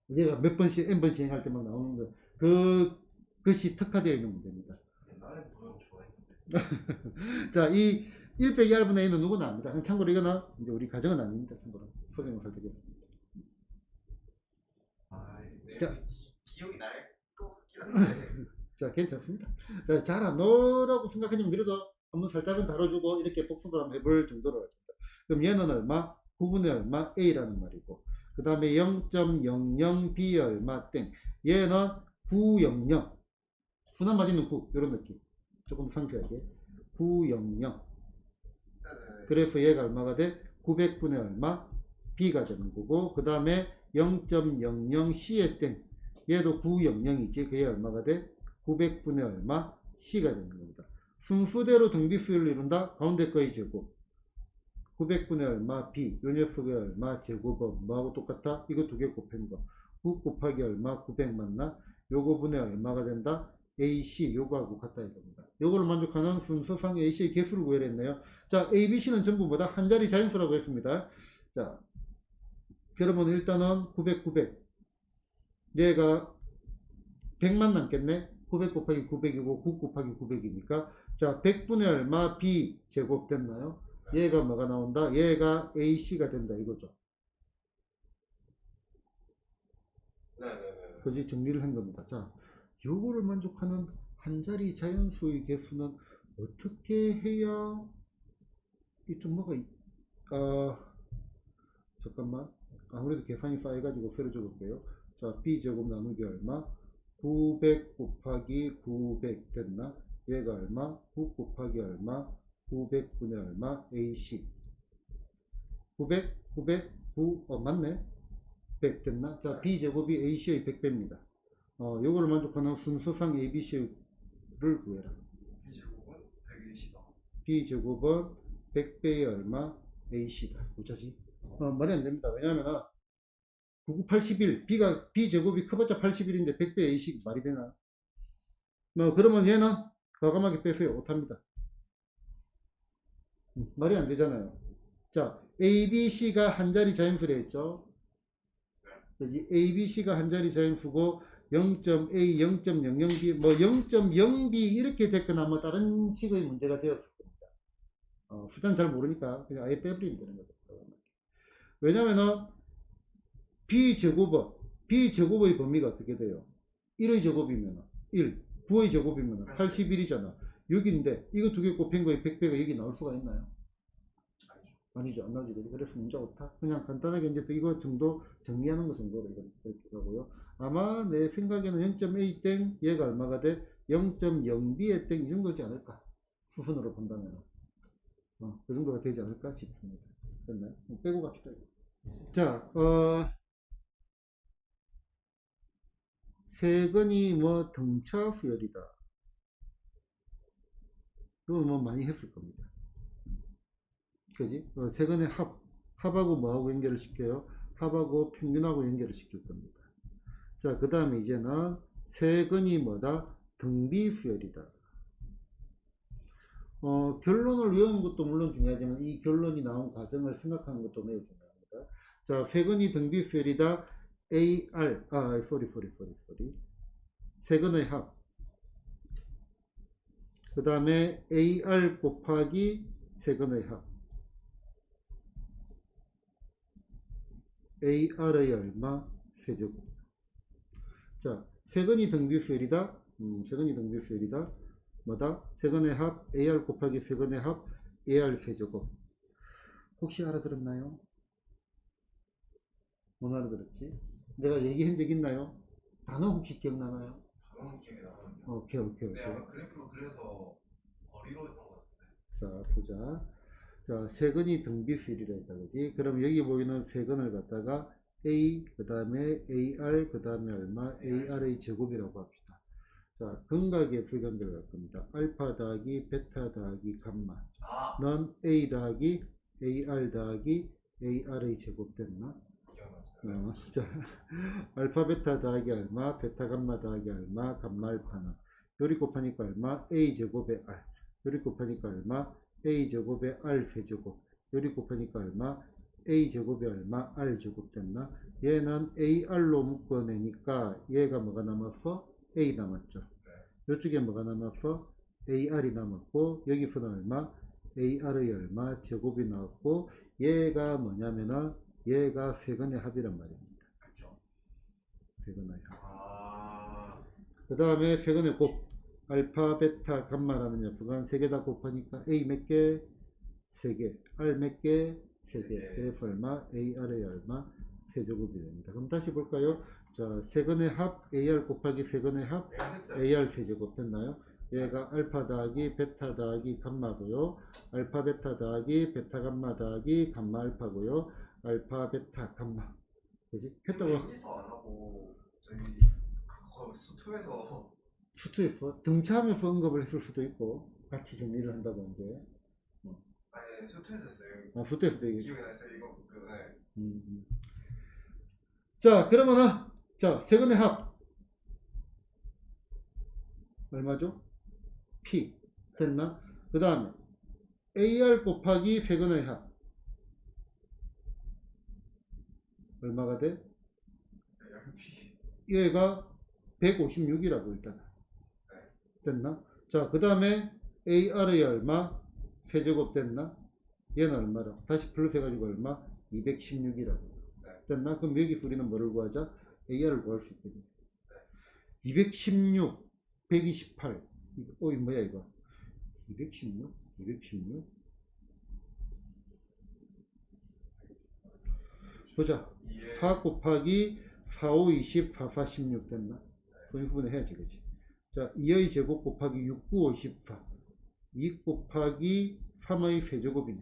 얘가 몇 번씩 n번씩 행할 때 막 나오는 거 그것이 특화되어 있는 문제입니다. 옛날에 도형 좋아했는데. 자, 이 1 빼기 r분의 a는 누구나 압니다. 참고로 이거는 이제 우리 가정은 아닙니다. 참고로 소개를 살짝 해보겠습니다. 네. 자. 기억이 날 것 같긴 한데. 자, 괜찮습니다. 자, 잘 안 넣으라고 생각하시면 그래도 한번 살짝은 다뤄주고 이렇게 복습을 한번 해볼 정도로 합니다. 그럼 얘는 얼마? 9분의 얼마? a라는 말이고, 그 다음에 0.00b 얼마 땡. 얘는 900 순환 맞이는 9 이런 느낌. 조금 상쾌하게 900. 네네. 그래서 얘가 얼마가 돼? 900분의 얼마? b가 되는 거고, 그 다음에 0.00c의 땡. 얘도 900이지. 그게 얼마가 돼? 900분의 얼마? c가 되는 겁니다. 순수대로 등비수열을 이룬다. 가운데 거의 제곱. 900분의 얼마? b. 요 녀석의 얼마? 제곱은 뭐하고 똑같아? 이거 두 개 곱한 거. 9 곱하기 얼마? 900 맞나? 요거 분의 얼마가 된다? ac. 요거하고 같다 이겁니다. 요거를 만족하는 순서상 ac의 개수를 구해야 했네요. 자, a, b, c는 전부 뭐다? 한 자리 자연수라고 했습니다. 자, 그러면 일단은 900, 900. 얘가 100만 남겠네? 900 곱하기 900이고 9 곱하기 900이니까 자, 100분의 얼마 b 제곱 됐나요? 얘가 뭐가 나온다? 얘가 ac가 된다 이거죠. 네네네. 그지? 정리를 한 겁니다. 자, 요거를 만족하는 한 자리 자연수의 개수는 어떻게 해야 이좀 뭐가 잠깐만, 아무래도 계산이 쌓여가지고 새로 적을게요. 자, b제곱 나누기 얼마? 900 곱하기 900 됐나? 얘가 얼마? 9 곱하기 얼마? 900분의 얼마? ac 900 900 9 맞네. 100 됐나? 자, b제곱이 ac의 100배입니다. 요거를 만족하는 순서상 abc를 구해라. B제곱은 120이다. b제곱은 100배의 얼마? ac다. 어쩌지? 말이 안 됩니다. 왜냐면은 9981 b제곱이 커봤자 81인데 100배 ac 말이 되나? 그러면 얘는 과감하게 빼세요. 못합니다. 말이 안 되잖아요. 자, a, b, c가 한 자리 자연수래 했죠. 그지? a, b, c가 한 자리 자연수고 0.a, 0.00b, 뭐 0.0b 이렇게 됐거나 뭐 다른 식의 문제가 되었을 겁니다. 수단 잘 모르니까 그냥 아예 빼버리면 되는 거죠. 왜냐면은 b제곱의 범위가 어떻게 돼요? 1의 제곱이면 1, 9의 제곱이면 81이잖아. 6인데 이거 두 개 곱한 거에 100배가 여기 나올 수가 있나요? 아니죠. 안 나오죠. 그래서 문제 없다. 그냥 간단하게 이제 이거 정도 정리하는 거 정도로 이렇게 하고요. 아마 내 생각에는 0.a 땡 얘가 얼마가 돼? 0.0b의 땡 이 정도지 않을까? 수순으로 본다면 그 정도가 되지 않을까 싶습니다. 됐나요? 빼고 갑시다. 자, 세근이 뭐 등차 수열이다. 이건 뭐 많이 했을 겁니다. 그지? 세근의 합하고 뭐하고 연결을 시켜요? 합하고 평균하고 연결을 시킬 겁니다. 자, 그 다음에 이제는 세근이 뭐다? 등비 수열이다. 결론을 외우는 것도 물론 중요하지만 이 결론이 나온 과정을 생각하는 것도 매우 중요합니다. 자, 세근이 등비 수열이다. AR, 세근의 합. 그 다음에 AR 곱하기 세근의 합. AR의 얼마? 세제곱. 자, 세근이 등비 수열이다. 세근이 등비 수열이다. 뭐다? 세근의 합 AR 곱하기 세근의 합 AR 세제곱. 혹시 알아들었나요? 못 알아들었지? 내가 얘기한 적 있나요? 단어 혹시 기억나나요? 자동 기억이 나거든요. 오케이. 근데 아마 그래프로 그려서 거리로 했던 것 같은데. 자, 보자. 자, 세근이 등비수열이라 했다, 그지? 그럼 여기 보이는 세근을 갖다가 A, 그 다음에 AR, 그 다음에 얼마? AR의 제곱이라고 합시다. 자, 근각의 불견들 갈 겁니다. 알파 더하기 베타 더하기 감마. 아, 넌 A 더하기 AR 더하기 AR의 제곱 됐나? 기억났어요. 자, 알파 베타 더하기 얼마? 베타 감마 더하기 얼마? 감마 알파는 요리 곱하니까 얼마? A 제곱에 R. 요리 곱하니까 얼마? A 제곱에 R 세제곱. 요리 곱하니까 얼마? A 제곱에 얼마? R 제곱 됐나? 얘는 AR로 묶어내니까 얘가 뭐가 남았어? A 남았죠. 이쪽에 뭐가 남았어? AR이 남았고 여기서는 얼마? AR의 얼마? 제곱이 나왔고 얘가 뭐냐면은 얘가 세근의 합이란 말입니다. 그렇죠. 세근의 합. 아, 그 다음에 세근의 곱 알파, 베타, 감마라는 녀석은 세 개 다 곱하니까 A 몇 개? 3개. R 몇 개? 3개. 그래서 얼마? AR의 얼마? 세제곱이 됩니다. 그럼 다시 볼까요? 자, 세근의 합 AR 곱하기 세근의 합 내가 했어요. AR 세제곱 됐나요? 얘가 알파 더하기 베타 더하기 감마고요. 알파 베타 더하기 베타 감마 더하기 감마 알파고요. 알파 베타 감마. 그지? 했다고 여기서 안 하고 저희 수투에서 수트에서 등차하면서 언급을 했을 수도 있고 같이 정리를 한다고 이제 아니 수투에서 했어요. 수트에서도 얘기. 기억이 났어요. 이거 네. 자, 그러면은 자, 세근의 합 얼마죠? P 됐나? 그 다음에 AR 곱하기 세근의 합 얼마가 돼? 양피. 얘가 156이라고 일단 됐나? 자, 그 다음에 AR의 얼마? 세제곱 됐나? 얘는 얼마라? 다시 플러스 해가지고 얼마? 216이라고 됐나? 그럼 여기서 우리는 뭐를 구하자? AR을 구할 수 있겠네. 216, 128. 이거 뭐야 이거? 216? 216? 보자. 4 곱하기 4, 5, 20, 4, 4, 16 됐나? 분분해 해야지, 그치? 자, 2의 제곱 곱하기 6, 9, 54. 2 곱하기 3의 세제곱이네.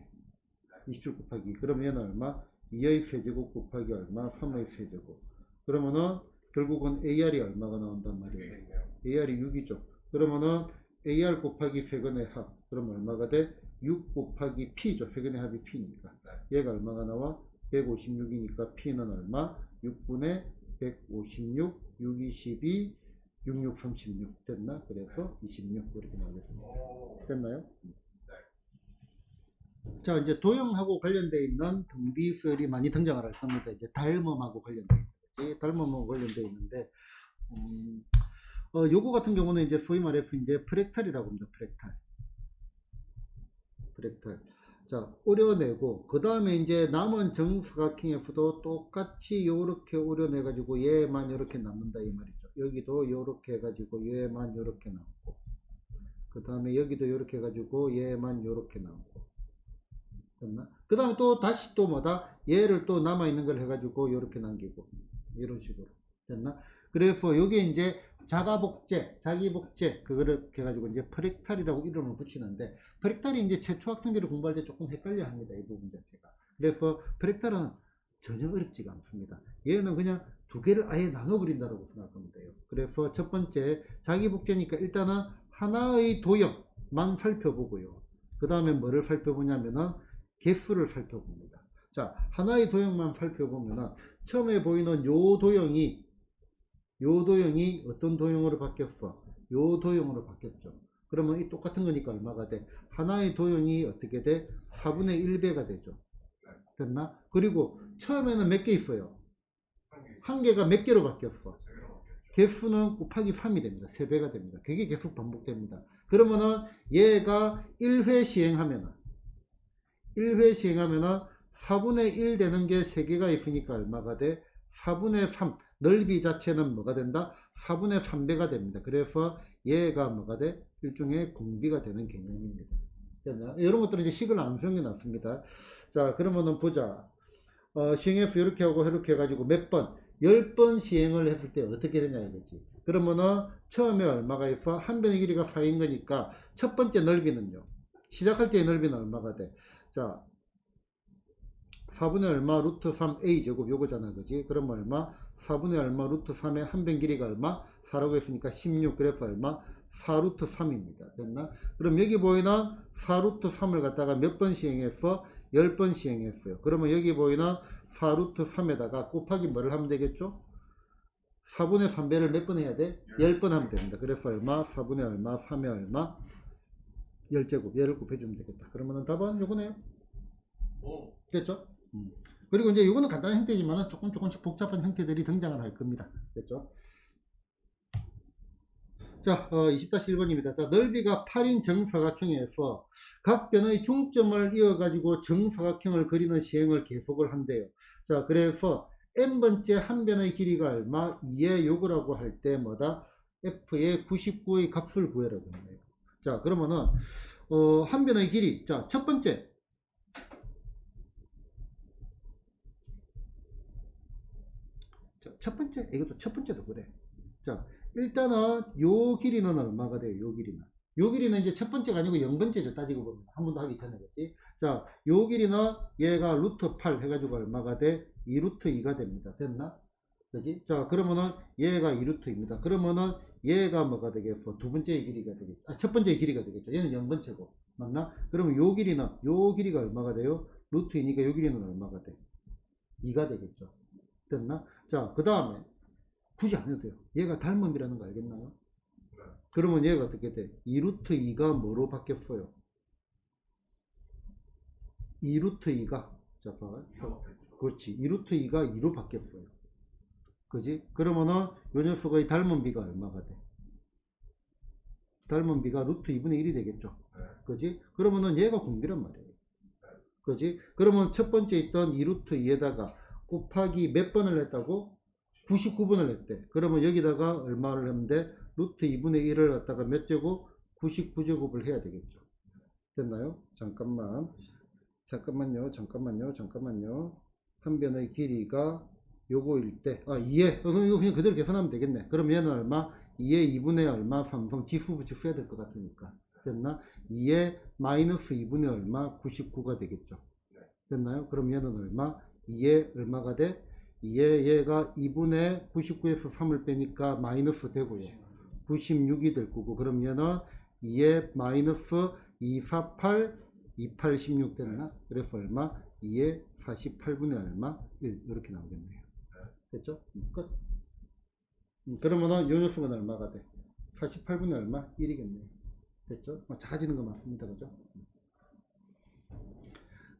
27 곱하기. 그러면 얘는 얼마? 2의 세제곱 곱하기 얼마? 3의 세제곱. 그러면은 결국은 AR이 얼마가 나온단 말이에요? AR이 6이죠. 그러면은 AR 곱하기 세근의 합. 그럼 얼마가 돼? 6 곱하기 P죠. 세근의 합이 P니까. 얘가 얼마가 나와? 156이니까 P는 얼마? 6분의 156, 6, 22, 66, 36 됐나? 그래서 26 이렇게 나오겠습니다. 됐나요? 자, 이제 도형하고 관련되어 있는 등비수열이 많이 등장을 할 겁니다. 이제 닮음하고 관련되어 있는 닮음하고 관련되어 있는데, 요거 같은 경우는 이제 소위 말해서 이제 프랙탈이라고 합니다. 프랙탈. 자, 오려내고, 그 다음에 이제 남은 정사각형에서도 똑같이 요렇게 오려내가지고 얘만 요렇게 남는다 이 말이죠. 여기도 요렇게 해가지고 얘만 요렇게 남고, 그 다음에 여기도 요렇게 해가지고 얘만 요렇게 남고. 됐나? 그 다음에 또 다시 또 뭐다? 얘를 또 남아있는 걸 해가지고 요렇게 남기고. 이런 식으로. 됐나? 그래서 요게 이제 자가복제, 자기복제, 그거를 해가지고 이제 프랙탈이라고 이름을 붙이는데, 프랙탈이 이제 최초 학생들이 공부할 때 조금 헷갈려 합니다. 이 부분 자체가. 그래서 프랙탈은 전혀 어렵지가 않습니다. 얘는 그냥 두 개를 아예 나눠버린다고 생각하면 돼요. 그래서 첫 번째, 자기복제니까 일단은 하나의 도형만 살펴보고요. 그 다음에 뭐를 살펴보냐면은 개수를 살펴봅니다. 자, 하나의 도형만 살펴보면은 처음에 보이는 요 도형이 어떤 도형으로 바뀌었어? 요 도형으로 바뀌었죠. 그러면 이 똑같은 거니까 얼마가 돼? 하나의 도형이 어떻게 돼? 4분의 1배가 되죠. 됐나? 그리고 처음에는 몇 개 있어요? 한 개가 몇 개로 바뀌었어? 개수는 곱하기 3이 됩니다. 3배가 됩니다. 그게 계속 반복됩니다. 그러면은 얘가 1회 시행하면은 4분의 1 되는 게 3개가 있으니까 얼마가 돼? 4분의 3. 넓이 자체는 뭐가 된다? 4분의 3배가 됩니다. 그래서 얘가 뭐가 돼? 일종의 공비가 되는 개념입니다. 됐나? 이런 것들은 이제 식을 안 숨겨놨습니다. 자, 그러면은 보자. 시행F 이렇게 하고 이렇게 해가지고 몇 번? 10번 시행을 했을 때 어떻게 되냐 이거지. 그러면은 처음에 얼마가 있어? 한 변의 길이가 4인 거니까 첫 번째 넓이는요. 시작할 때의 넓이는 얼마가 돼? 자, 4분의 얼마 루트 3a 제곱 요거잖아 그지? 그럼 얼마? 4분의 얼마 루트 3의 한 변 길이가 얼마? 4라고 했으니까 16 그래프 얼마? 4 루트 3입니다. 됐나? 그럼 여기 보이는 4 루트 3을 갖다가 몇 번 시행했어? 10번 시행했어요. 그러면 여기 보이는 4 루트 3에다가 곱하기 뭐를 하면 되겠죠? 4분의 3배를 몇 번 해야 돼? 10번 하면 됩니다. 그래서 얼마? 4분의 얼마? 3의 얼마? 10제곱. 얘를 곱해주면 되겠다. 그러면 답은 요거네요. 오. 됐죠? 그리고 이제 이거는 간단한 형태지만 조금씩 복잡한 형태들이 등장을 할 겁니다. 됐죠? 자, 20-1번입니다. 자, 넓이가 8인 정사각형에서 각 변의 중점을 이어가지고 정사각형을 그리는 시행을 계속을 한대요. 자, 그래서 n번째 한 변의 길이가 얼마? 2의 요구라고 할 때 뭐다? f의 99의 값을 구해라고 했네요. 자, 그러면은 한 변의 길이. 자, 첫 번째. 자, 첫 번째. 이것도 첫 번째도 그래. 자, 일단은 요 길이는 얼마가 돼요? 요 길이는. 요 길이는 이제 첫 번째가 아니고 0번째죠. 따지고 보면. 한 번도 하기 전에 그렇지. 자, 요 길이는 얘가 루트 8 해가지고 얼마가 돼? 2 루트 2가 됩니다. 됐나? 그지? 자, 그러면은 얘가 2 루트입니다. 그러면은 얘가 뭐가 되겠어? 두 번째의 길이가 되겠죠. 아, 첫 번째의 길이가 되겠죠. 얘는 0번째고. 맞나? 그러면 요 길이는, 요 길이가 얼마가 돼요? 루트이니까 요 길이는 얼마가 돼? 2가 되겠죠. 됐나? 자, 그 다음에 굳이 안 해도 돼요. 얘가 닮음이라는 거 알겠나요? 그러면 얘가 어떻게 돼? 2루트 2가 뭐로 바뀌었어요? 2루트 2가 자 봐요. 그렇지. 2루트 2가 2로 바뀌었어요. 그지? 그러면은 요 녀석의 닮은 비가 얼마가 돼? 닮은 비가 루트 2분의 1이 되겠죠. 그지? 그러면은 얘가 공비란 말이에요. 그지? 그러면 첫 번째 있던 2루트 2에다가 곱하기 몇 번을 했다고? 99번을 했대. 그러면 여기다가 얼마를 했는데 루트 2분의 1을 갖다가 몇 제곱? 99제곱을 해야 되겠죠. 됐나요? 잠깐만요. 한 변의 길이가 요거일 때, 2에, 그럼 이거 그냥 그대로 계산하면 되겠네. 그럼 얘는 얼마? 2에 2분의 얼마? 3성 지수부터 써야 될 것 같으니까. 됐나? 2에 마이너스 2분의 얼마? 99가 되겠죠. 됐나요? 그럼 얘는 얼마? 2에 얼마가 돼? 2에 얘가 2분의 99에서 3을 빼니까 마이너스 되고요. 96이 될 거고, 그럼 얘는 2에 마이너스 248, 28, 16 됐나? 그래서 얼마? 2에 48분의 얼마? 1 이렇게 나오겠네요. 됐죠? 끝. 그러면은 요 녀석은 얼마가 돼? 48분의 얼마? 1이겠네요. 됐죠? 작아지는 거 맞습니다. 그죠?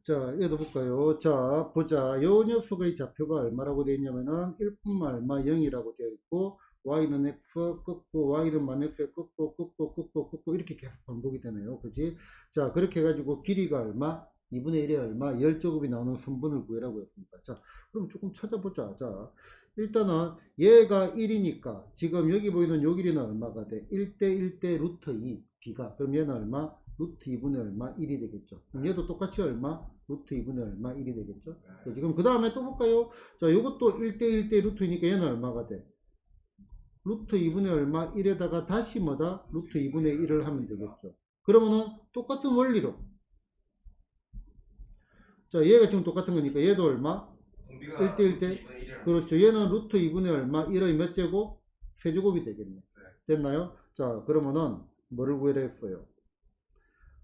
자, 얘도 볼까요? 자, 보자. 요 녀석의 좌표가 얼마라고 되어 있냐면은 1분마 얼마 0이라고 되어 있고, y는 x, 끄고, y는 마이너스 끄고, 이렇게 계속 반복이 되네요. 그지? 자, 그렇게 해가지고 길이가 얼마? 2분의 1에 얼마? 10제곱이 나오는 선분을 구해라고 했습니다. 자, 그럼 조금 찾아보자. 자, 일단은 얘가 1이니까 지금 여기 보이는 요 길이는 얼마가 돼? 1대 1대 루트 2, b가. 그럼 얘는 얼마? 루트 2분의 얼마? 1이 되겠죠. 그럼 얘도 똑같이 얼마? 루트 2분의 얼마? 1이 되겠죠. 지금 그 다음에 또 볼까요? 자, 요것도 1대 1대 루트이니까 얘는 얼마가 돼? 루트 2분의 얼마? 1에다가 다시 뭐다? 루트 2분의 1을 하면 되겠죠. 그러면은 똑같은 원리로. 자, 얘가 지금 똑같은 거니까 얘도 얼마? 1대 1대. 그렇죠. 얘는 루트 2분의 얼마? 1의 몇 제곱? 세제곱이 되겠네. 됐나요? 자, 그러면은 뭐를 구해라 했어요?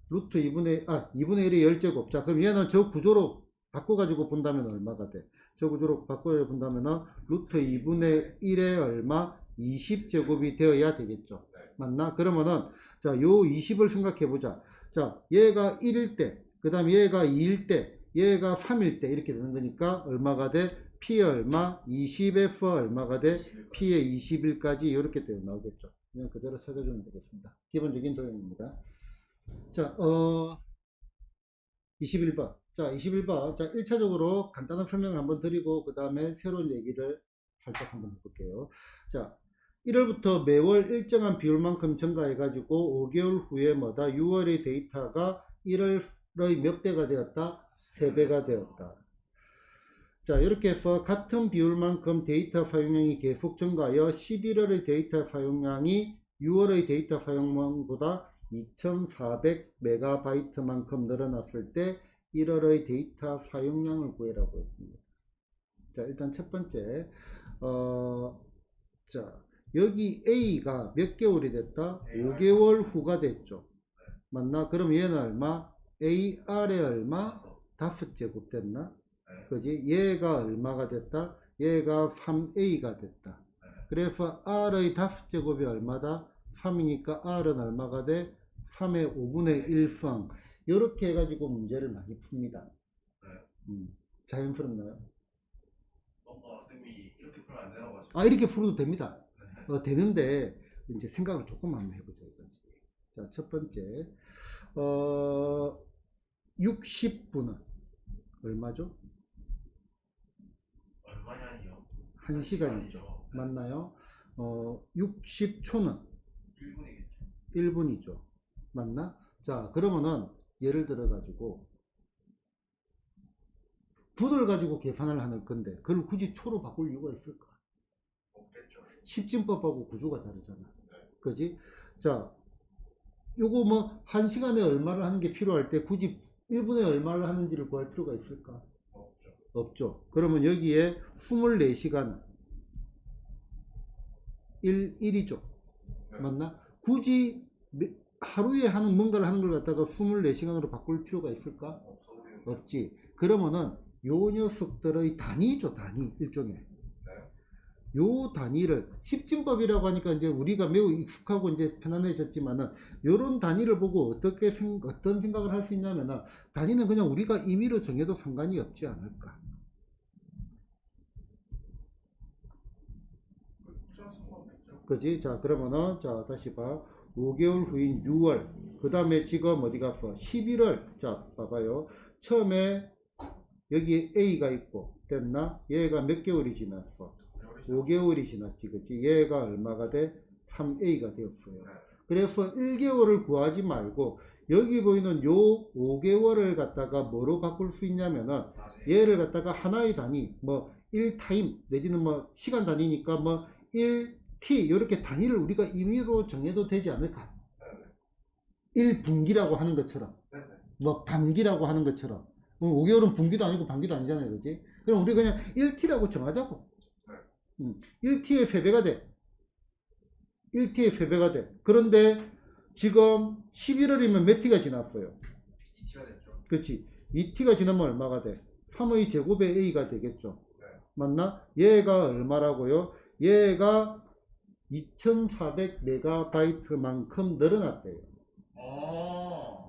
루트 2분의 1의 10제곱. 자, 그럼 얘는 저 구조로 바꿔가지고 본다면 얼마가 돼? 저 구조로 바꿔 본다면은 루트 2분의 1의 얼마? 20제곱이 되어야 되겠죠. 맞나? 그러면은 자, 요 20을 생각해 보자. 자, 얘가 1일 때, 그 다음 얘가 2일 때, 얘가 3일 때 이렇게 되는 거니까 얼마가 돼? P의 얼마? 20F 얼마가 돼? P의 20일까지 이렇게 되어 나오겠죠. 그냥 그대로 찾아주면 되겠습니다. 기본적인 도형입니다. 자, 21번. 자, 21번. 자, 1차적으로 간단한 설명을 한번 드리고, 그 다음에 새로운 얘기를 살짝 한번 해볼게요. 자, 1월부터 매월 일정한 비율만큼 증가해가지고 5개월 후에 뭐다? 6월의 데이터가 1월의 몇 배가 되었다? 3배가 되었다. 자, 이렇게 해서 같은 비율만큼 데이터 사용량이 계속 증가하여 11월의 데이터 사용량이 6월의 데이터 사용량보다 2400MB만큼 늘어났을 때 1월의 데이터 사용량을 구해라고 했습니다. 자, 일단 첫 번째, 자, 여기 A가 몇 개월이 됐다? 5개월 후가 됐죠. 맞나? 그럼 얘는 얼마? AR에 얼마? 5제곱 됐나? 그지? 얘가 얼마가 됐다? 얘가 3A가 됐다. 그래서 R의 5제곱이 얼마다? 3이니까 R은 얼마가 돼? 3의 5분의 1성. 이렇게 해가지고 문제를 많이 풉니다. 자연스럽나요? 쌤이 이렇게 풀면 안 되라고 하시죠. 아, 이렇게 풀어도 됩니다. 되는데, 이제 생각을 조금 한번 해보죠. 자, 첫 번째, 60분은 얼마죠? 얼마냐니요? 1시간이죠. 맞나요? 60초는 1분이겠죠. 1분이죠. 맞나? 자, 그러면은, 예를 들어 가지고, 분을 가지고 계산을 하는 건데, 그걸 굳이 초로 바꿀 이유가 있을까? 없겠죠. 십진법하고 구조가 다르잖아. 그지? 자, 요거 뭐, 1시간에 얼마를 하는 게 필요할 때 굳이 1분에 얼마를 하는지를 구할 필요가 있을까? 없죠. 없죠. 그러면 여기에 24시간 1이죠. 네. 맞나? 굳이 하루에 하는 뭔가를 하는 걸 갖다가 24시간으로 바꿀 필요가 있을까? 없지. 그러면은 요 녀석들의 단위죠. 단위. 일종의. 요 단위를 십진법이라고 하니까 이제 우리가 매우 익숙하고 이제 편안해졌지만은 요런 단위를 보고 어떤 생각을 할 수 있냐면은 단위는 그냥 우리가 임의로 정해도 상관이 없지 않을까. 그지? 자, 그러면은 자, 다시 봐. 5개월 후인 6월. 그 다음에 지금 어디 갔어? 11월. 자, 봐봐요. 처음에 여기 A가 있고 됐나? 얘가 몇 개월이 지났어? 5개월이 지났지. 그치? 얘가 얼마가 돼? 3A가 되었어요. 그래서 1개월을 구하지 말고 여기 보이는 요 5개월을 갖다가 뭐로 바꿀 수 있냐면은 얘를 갖다가 하나의 단위 뭐 1타임 내지는 뭐 시간 단위니까 뭐 1t 이렇게 단위를 우리가 임의로 정해도 되지 않을까? 1분기라고 하는 것처럼 뭐 반기라고 하는 것처럼 5개월은 분기도 아니고 반기도 아니잖아요. 그지? 그럼 우리 그냥 1t라고 정하자고. 1t의 3배가 돼. 1t의 3배가 돼. 그런데 지금 11월이면 몇 t가 지났어요? 2t가 됐죠. 그렇지. 2t가 지나면 얼마가 돼? 3의 제곱의 a가 되겠죠. 맞나? 얘가 얼마라고요? 얘가 2400MB만큼 늘어났대요.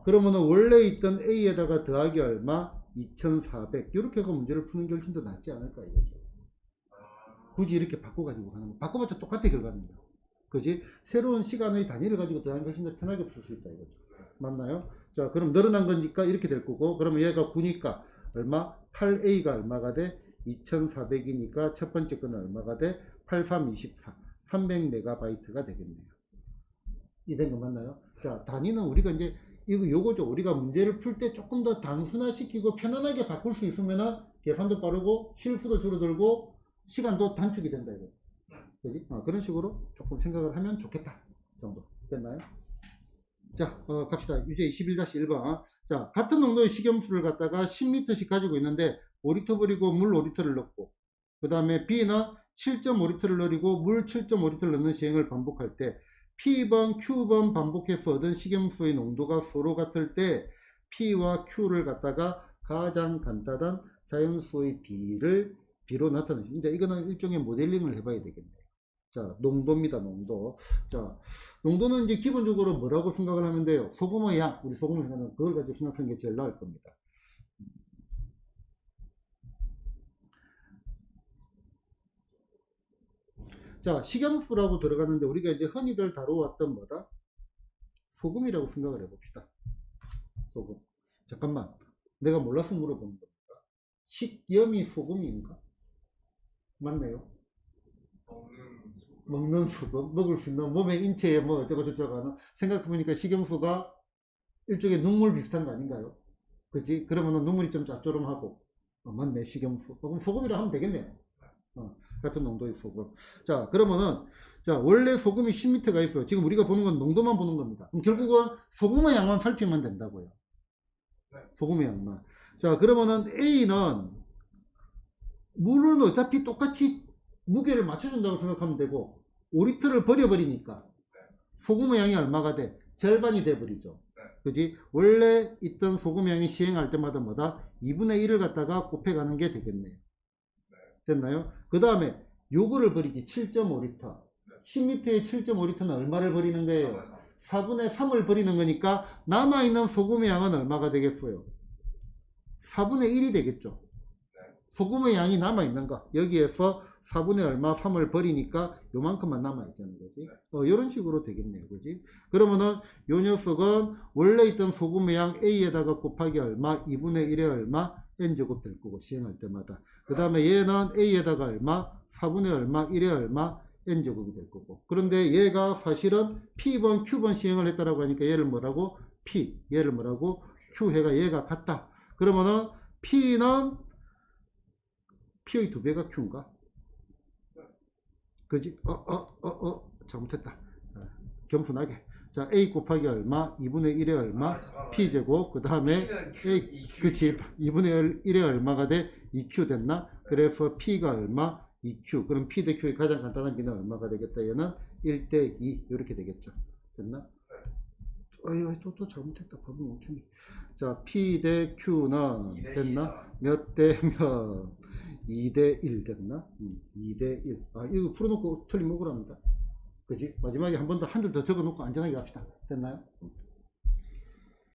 그러면은 원래 있던 a에다가 더하기 얼마? 2400. 이렇게 해서 문제를 푸는 게 훨씬 더 낫지 않을까 이거죠. 굳이 이렇게 바꿔가지고 하는 거. 바꿔봤자 똑같은 결과입니다. 그지? 새로운 시간의 단위를 가지고 더하는 게 훨씬 더 편하게 풀 수 있다 이거죠. 맞나요? 자, 그럼 늘어난 거니까 이렇게 될 거고, 그러면 얘가 9니까 얼마? 8a가 얼마가 돼? 2400이니까 첫 번째 거는 얼마가 돼? 8324. 300MB가 되겠네요. 이 된 거 맞나요? 자, 단위는 우리가 이제 요거죠. 우리가 문제를 풀 때 조금 더 단순화시키고 편안하게 바꿀 수 있으면은 계산도 빠르고 실수도 줄어들고 시간도 단축이 된다 이거. 그지? 그런 식으로 조금 생각을 하면 좋겠다 정도. 됐나요? 자, 갑시다. 유제 21-1번. 자, 같은 농도의 식염수를 갖다가 10리터씩 가지고 있는데 5리터 버리고 물 5리터를 넣고, 그 다음에 B는 7.5리터를 넣고 물 7.5리터를 넣는 시행을 반복할 때 P번, Q번 반복해서 얻은 식염수의 농도가 서로 같을 때 P와 Q를 갖다가 가장 간단한 자연수의 B로 나타내죠. 이제 이거는 일종의 모델링을 해봐야 되겠네요. 자, 농도입니다, 농도. 자, 농도는 이제 기본적으로 뭐라고 생각을 하면 돼요? 소금의 양, 우리 소금을 생각하면 그걸 가지고 생각하는 게 제일 나을 겁니다. 자, 식염수라고 들어가는데 우리가 이제 흔히들 다뤄왔던 뭐다? 소금이라고 생각을 해봅시다. 소금. 잠깐만, 내가 몰라서 물어보는 겁니다. 식염이 소금인가? 맞네요. 먹는 소금. 먹는 수급, 먹을 수 있는 몸의 인체에 뭐 어쩌고 저쩌고 하는, 생각해보니까 식염수가 일종의 눈물 비슷한 거 아닌가요? 그치? 그러면은 눈물이 좀 짭조름하고, 맞네, 식염수. 그럼 소금이라 하면 되겠네요. 같은 농도의 소금. 자, 그러면은, 자, 원래 소금이 10m가 있어요. 지금 우리가 보는 건 농도만 보는 겁니다. 그럼 결국은 소금의 양만 살피면 된다고요. 소금의 양만. 자, 그러면은 A는 물은 어차피 똑같이 무게를 맞춰준다고 생각하면 되고, 5리터를 버려버리니까 소금의 양이 얼마가 돼? 절반이 돼버리죠. 그지? 원래 있던 소금의 양이 시행할 때마다 뭐다? 2분의 1을 갖다가 곱해가는 게 되겠네요. 됐나요? 그 다음에 요거를 버리지. 7.5리터. 10리터에 7.5리터는 얼마를 버리는 거예요? 4분의 3을 버리는 거니까 남아있는 소금의 양은 얼마가 되겠어요? 4분의 1이 되겠죠. 소금의 양이 남아있는 거. 여기에서 4분의 얼마 3을 버리니까 요만큼만 남아있다는 거지. 이런 식으로 되겠네요. 그지? 그러면은 요 녀석은 원래 있던 소금의 양 A에다가 곱하기 얼마? 2분의 1에 얼마? N제곱 될 거고, 시행할 때마다. 그 다음에 얘는 A에다가 얼마? 4분의 얼마? 1에 얼마? N제곱이 될 거고. 그런데 얘가 사실은 P번, Q번 시행을 했다라고 하니까 얘를 뭐라고? P. 얘를 뭐라고? Q 해가 얘가 같다. 그러면은 P는 P의 2배가 Q인가? 그지? 잘못했다. 겸손하게. 자, A 곱하기 얼마? 2분의 1에 얼마? P제곱. 그 다음에 A, 그치. 2분의 1에 얼마가 돼? 2Q 됐나? 그래서 P가 얼마? 2Q. 그럼 P 대 Q의 가장 간단한 비는 얼마가 되겠다? 얘는 1대 2. 이렇게 되겠죠. 됐나? 또 잘못했다. 범위 멈춤이. 자, P 대 Q는 됐나? 몇 대 몇? 2대 1 됐나? 2대 1. 이거 풀어놓고 틀리면 억울합니다. 그지? 마지막에 한 번 더 한 줄 더 적어놓고 안전하게 합시다. 됐나요?